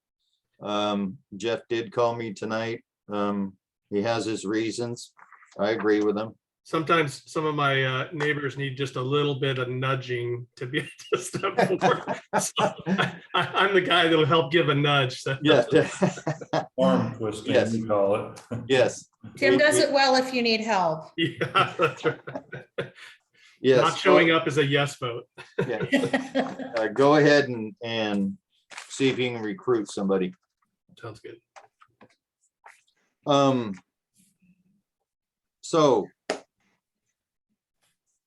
Jeff did call me tonight. He has his reasons. I agree with him. Sometimes some of my neighbors need just a little bit of nudging to be able to step forward. So I'm the guy that'll help give a nudge. So. Yes. Arm twisting, Yes. you call it. Yes. Tim does it well if you need help. Yeah, that's right. Yes. Not showing up as a yes vote. Yeah. Go ahead and see if you can recruit somebody. Sounds good. So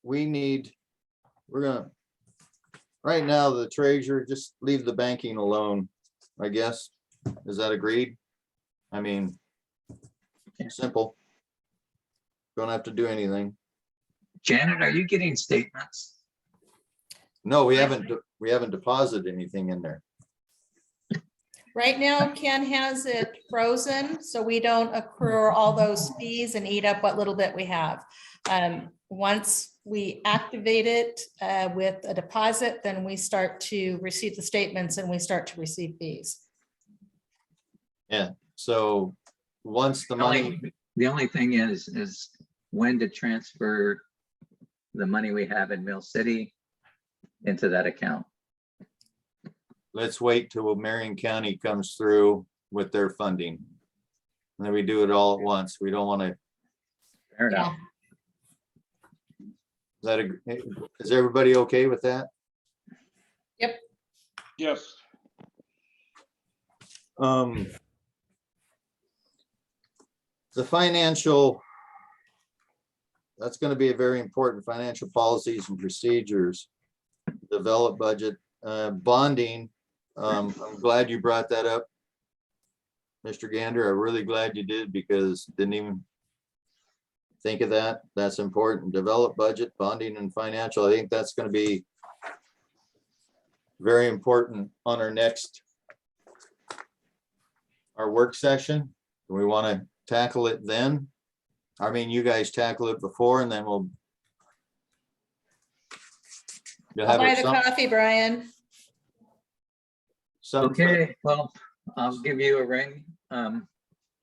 we're right now, the treasurer, just leave the banking alone, I guess. Is that agreed? I mean, simple. Don't have to do anything. Janet, are you getting statements? No, we haven't deposited anything in there. Right now, Ken has it frozen, so we don't accrue all those fees and eat up what little bit we have. Once we activate it with a deposit, then we start to receive the statements and we start to receive fees. Yeah, so once the money, The only thing is when to transfer the money we have in Mill City into that account. let's wait till Marion County comes through with their funding. And then we do it all at once. We don't want to. Fair enough. Is everybody okay with that? Yep. Yes. The financial, that's going to be a very important financial policies and procedures, develop budget, bonding. I'm glad you brought that up, Mr. Gander. I'm really glad you did, because didn't even think of that. That's important. Develop budget, bonding, and financial. I think that's going to be very important on our work session. We want to tackle it then. I mean, you guys tackle it before, and then you'll I'll have buy it the some. coffee, Brian. Okay, well, I'll give you a ring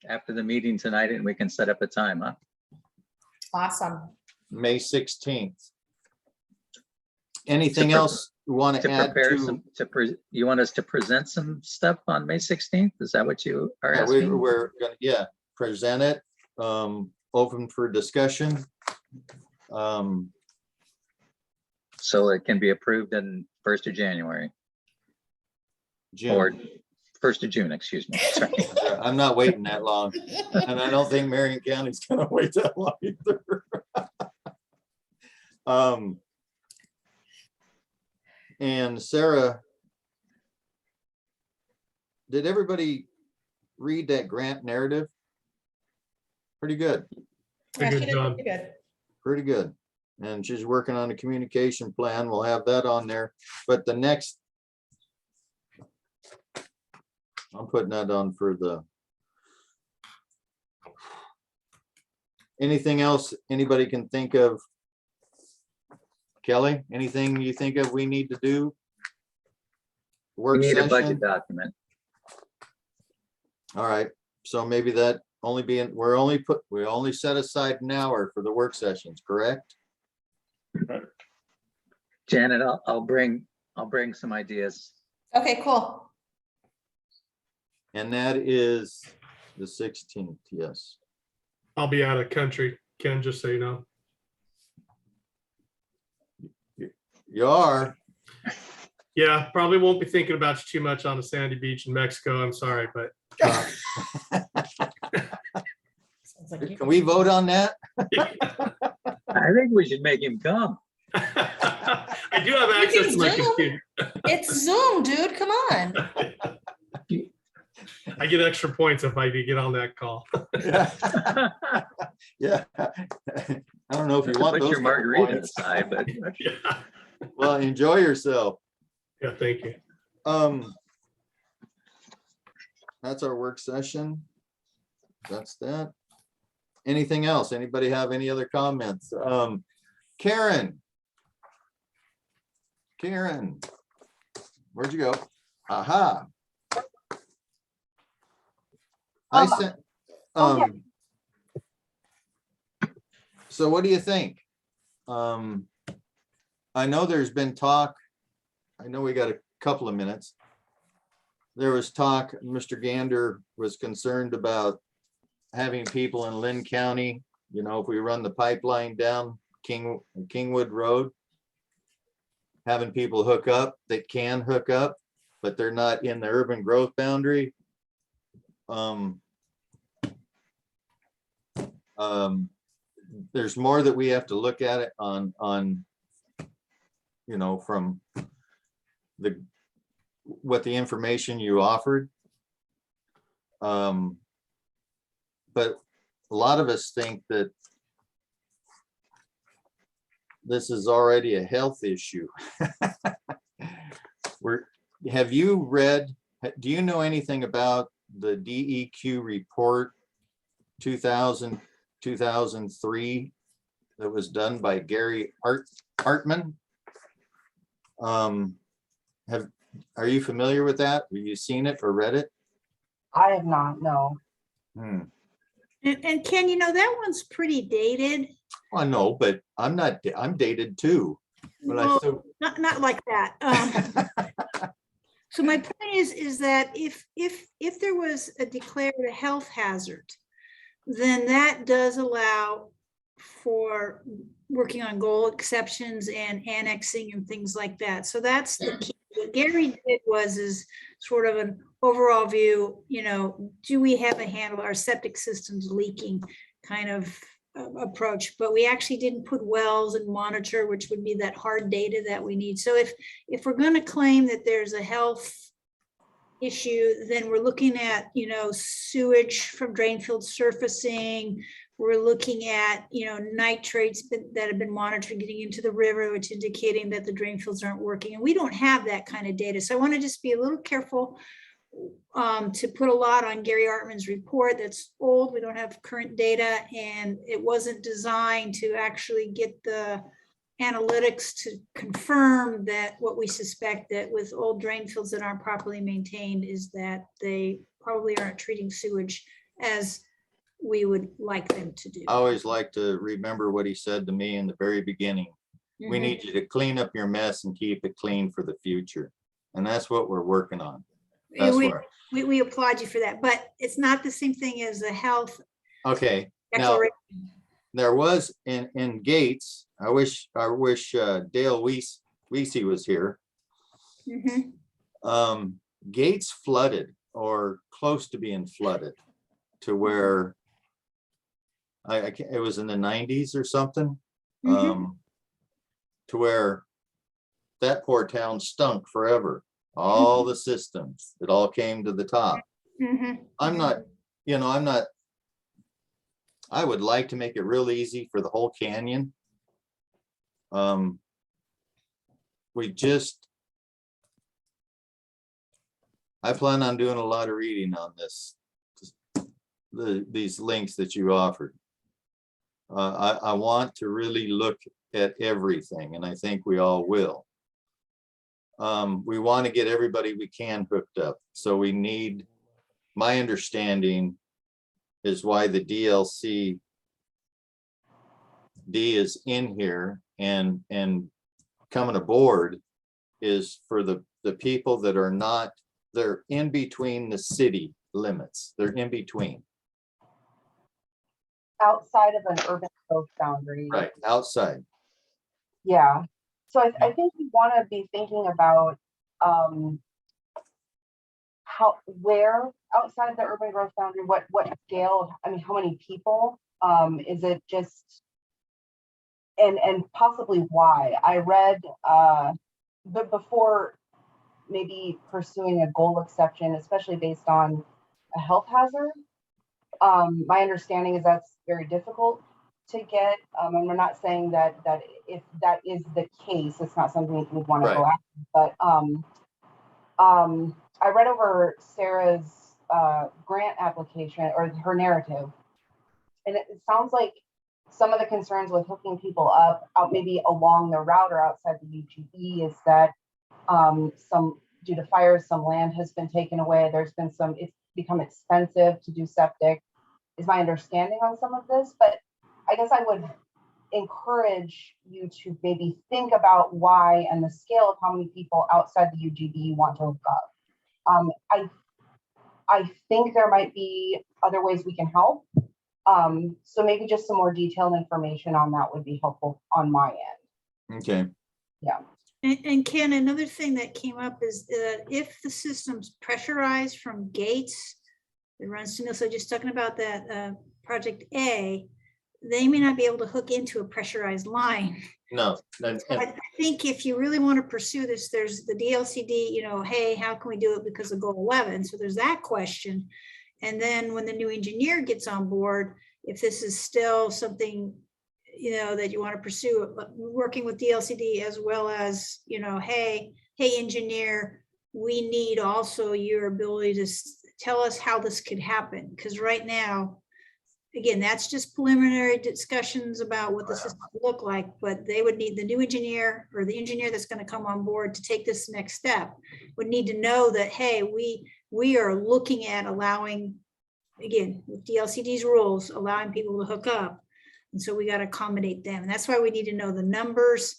after the meeting tonight, and we can set up a time, huh? Awesome. May 16th. Anything else you want to add prepare to? You want us to present some stuff on May 16th? Is that what you are Yeah, asking? we're gonna, yeah, present it, open for discussion. So it can be approved in 1st of January June. or 1st of June, excuse me. Sorry. I'm not waiting that long, and I don't think Marion County's gonna wait that long either. And Sarah, did everybody read that grant narrative? Pretty good. Yeah, Good she did job. pretty good. Pretty good. And she's working on a communication plan. We'll have that on there. But the next, I'm putting that on for the. Anything else anybody can think of? Kelly, anything you think of we need to do? We Work need a session? budget document. All right, so maybe that only being, we only set aside an hour for the work sessions, correct? Janet, I'll bring some ideas. Okay, cool. And that is the 16th, yes. I'll be out of country, Ken, just so you know. You are. Yeah, probably won't be thinking about you too much on a sandy beach in Mexico. I'm sorry, but Sounds like you- Can we vote on that? I think we should make him come. I do have access to my Zoom. computer. It's Zoom, dude. Come on. I get extra points if I do get on that call. Yeah. I don't know if you want Put those your couple margarita points. aside, but Yeah. Well, enjoy yourself. Yeah, thank you. That's our work session. That's that. Anything else? Anybody have any other comments? Karen, where'd you go? Aha. I sent, so what do you think? I know there's been talk, I know we got a couple of minutes. There was talk, Mr. Gander was concerned about having people in Lynn County, you know, if we run the pipeline down Kingwood Road, having people hook up that can hook up, but they're not in the urban growth boundary. There's more that we have to look at it on, you know, from what the information you offered. But a lot of us think that this is already a health issue. Have you read, do you know anything about the DEQ report 2003 that was done by Gary Hartman? Are you familiar with that? Have you seen it or read it? I have not, no. Hmm. And Ken, you know, that one's pretty dated. I know, but I'm not, I'm dated too. But I Well, still, not like that. So my point is that if there was a declared a health hazard, then that does allow for working on goal exceptions and annexing and things like that. So that's the key. What Gary did is sort of an overall view, you know, do we have a handle, our septic systems leaking kind of approach, but we actually didn't put wells and monitor, which would be that hard data that we need. So if we're going to claim that there's a health issue, then we're looking at, you know, sewage from drain field surfacing. We're looking at, you know, nitrates that have been monitored getting into the river, which indicating that the drain fields aren't working. And we don't have that kind of data. So I want to just be a little careful to put a lot on Gary Hartman's report. That's old. We don't have current data, and it wasn't designed to actually get the analytics to confirm that what we suspect that with old drain fields that aren't properly maintained is that they probably aren't treating sewage as we would like them to do. I always like to remember what he said to me in the very beginning. We need you to clean up your mess and keep it clean for the future. And that's what we're working on. That's where. We applaud you for that, but it's not the same thing as the health. Okay. Now, there was in Gates, I wish Dale Weesey was here. Gates flooded or close to being flooded to where it was in the 90s or something, to where that poor town stunk forever. All the systems, it all came to the top. I'm not, you know, I would like to make it real easy for the whole canyon. I plan on doing a lot of reading on this, these links that you offered. I want to really look at everything, and I think we all will. We want to get everybody we can hooked up. So we need, my understanding is why the DLC D is in here and coming aboard is for the people that are not, they're in between the city limits. They're in between. Outside of an urban growth boundary. Right, outside. Yeah. So I think you want to be thinking about where outside the urban growth boundary, what scale, I mean, how many people, is it just, and possibly why. I read, but before maybe pursuing a goal exception, especially based on a health hazard, my understanding is that's very difficult to get, and we're not saying that if that is the case, it's not something that we'd want to go after. But I read over Sarah's grant application or her narrative, and it sounds like some of the concerns with hooking people up out maybe along the route or outside the UGB is that some due to fires, some land has been taken away. There's been some, it's become expensive to do septic, is my understanding on some of this. But I guess I would encourage you to maybe think about why and the scale of how many people outside the UGB you want to hook up. I think there might be other ways we can help. So maybe just some more detailed information on that would be helpful on my end. Okay. Yeah. And Ken, another thing that came up is that if the system's pressurized from Gates, it runs to, so just talking about that project A, they may not be able to hook into a pressurized line. No. I think if you really want to pursue this, there's the DLCD, hey, how can we do it because of goal 11? So there's that question. And then when the new engineer gets on board, if this is still something, that you want to pursue, working with DLCD as well as, hey, engineer, we need also your ability to tell us how this could happen. Because right now, again, that's just preliminary discussions about what the system would look like, but they would need the new engineer or the engineer that's going to come on board to take this next step would need to know that, hey, we are looking at allowing, again, with DLCD's rules, allowing people to hook up. And so we got to accommodate them. And that's why we need to know the numbers.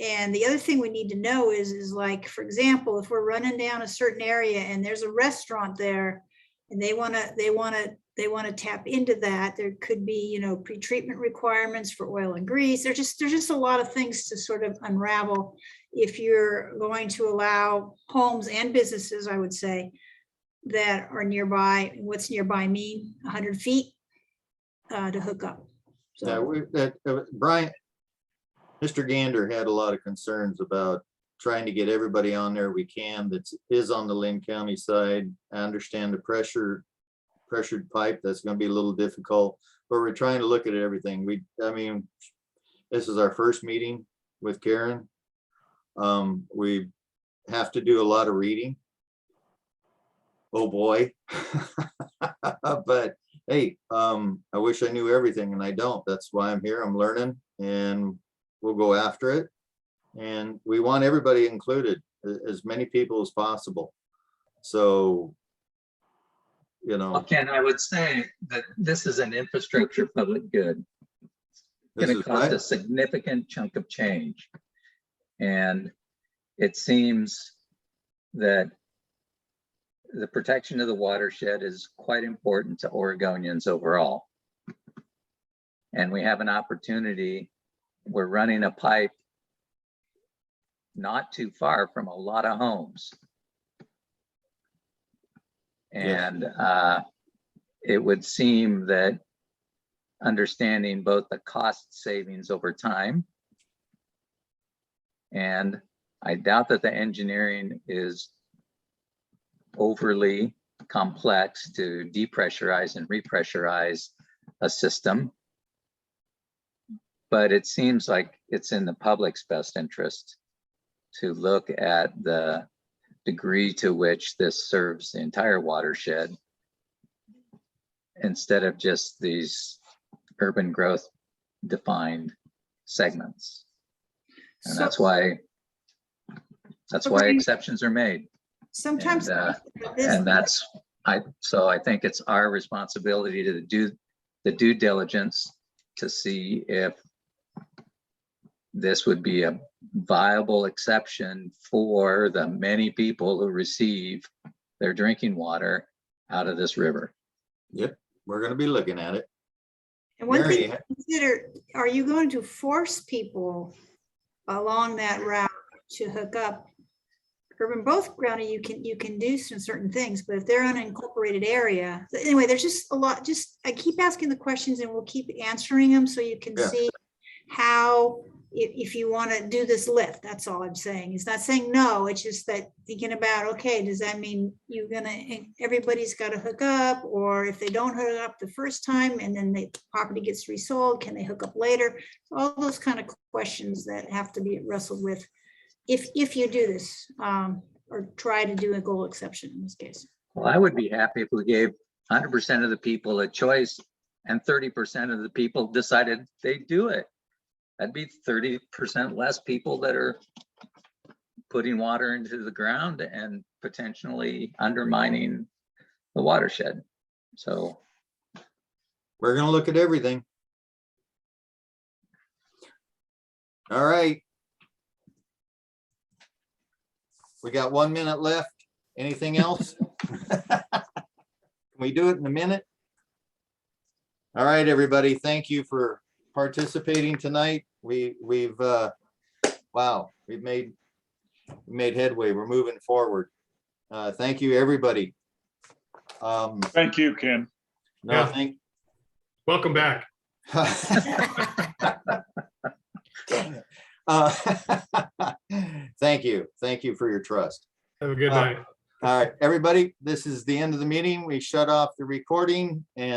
And the other thing we need to know is like, for example, if we're running down a certain area and there's a restaurant there and they want to tap into that, there could be, pre-treatment requirements for oil and grease. There's just a lot of things to sort of unravel if you're going to allow homes and businesses, I would say, that are nearby. What's nearby mean? 100 feet to hook up. So Brian, Mr. Gander had a lot of concerns about trying to get everybody on there we can that is on the Lynn County side. I understand the pressured pipe, that's going to be a little difficult, but we're trying to look at everything. This is our first meeting with Karen. We have to do a lot of reading. Oh boy. But hey, I wish I knew everything and I don't. That's why I'm here. I'm learning and we'll go after it. And we want everybody included, as many people as possible. So, Well, Ken, I would say that this is an infrastructure public good. It's going to cost a significant chunk of change. And it seems that the protection of the watershed is quite important to Oregonians overall. And we have an opportunity. We're running a pipe not too far from a lot of homes. And it would seem that understanding both the cost savings over time, and I doubt that the engineering is overly complex to depressurize and repressurize a system, but it seems like it's in the public's best interest to look at the degree to which this serves the entire watershed instead of just these urban growth defined segments. And that's why exceptions are made. Sometimes so I think it's our responsibility to do the due diligence to see if this would be a viable exception for the many people who receive their drinking water out of this river. Yep, we're going to be looking at it. And one thing to consider, are you going to force people along that route to hook up? Urban growth county, you can do some certain things, but if they're on an unincorporated area, anyway, there's just a lot. I keep asking the questions and we'll keep answering them so you can see how, if you want to do this lift. That's all I'm saying. It's not saying no, it's just that thinking about, okay, does that mean everybody's got to hook up, or if they don't hook up the first time and then the property gets resold, can they hook up later? All those kind of questions that have to be wrestled with if you do this, or try to do a goal exception in this case. Well, I would be happy if we gave 100% of the people a choice and 30% of the people decided they'd do it. That'd be 30% less people that are putting water into the ground and potentially undermining the watershed. So we're going to look at everything. All right. We got 1 minute left. Anything else? Can we do it in a minute? All right, everybody. Thank you for participating tonight. We've made headway. We're moving forward. Thank you, everybody. Thank you, Ken. Welcome back. Thank you. Thank you for your trust. Have a good night. All right, everybody, this is the end of the meeting. We shut off the recording and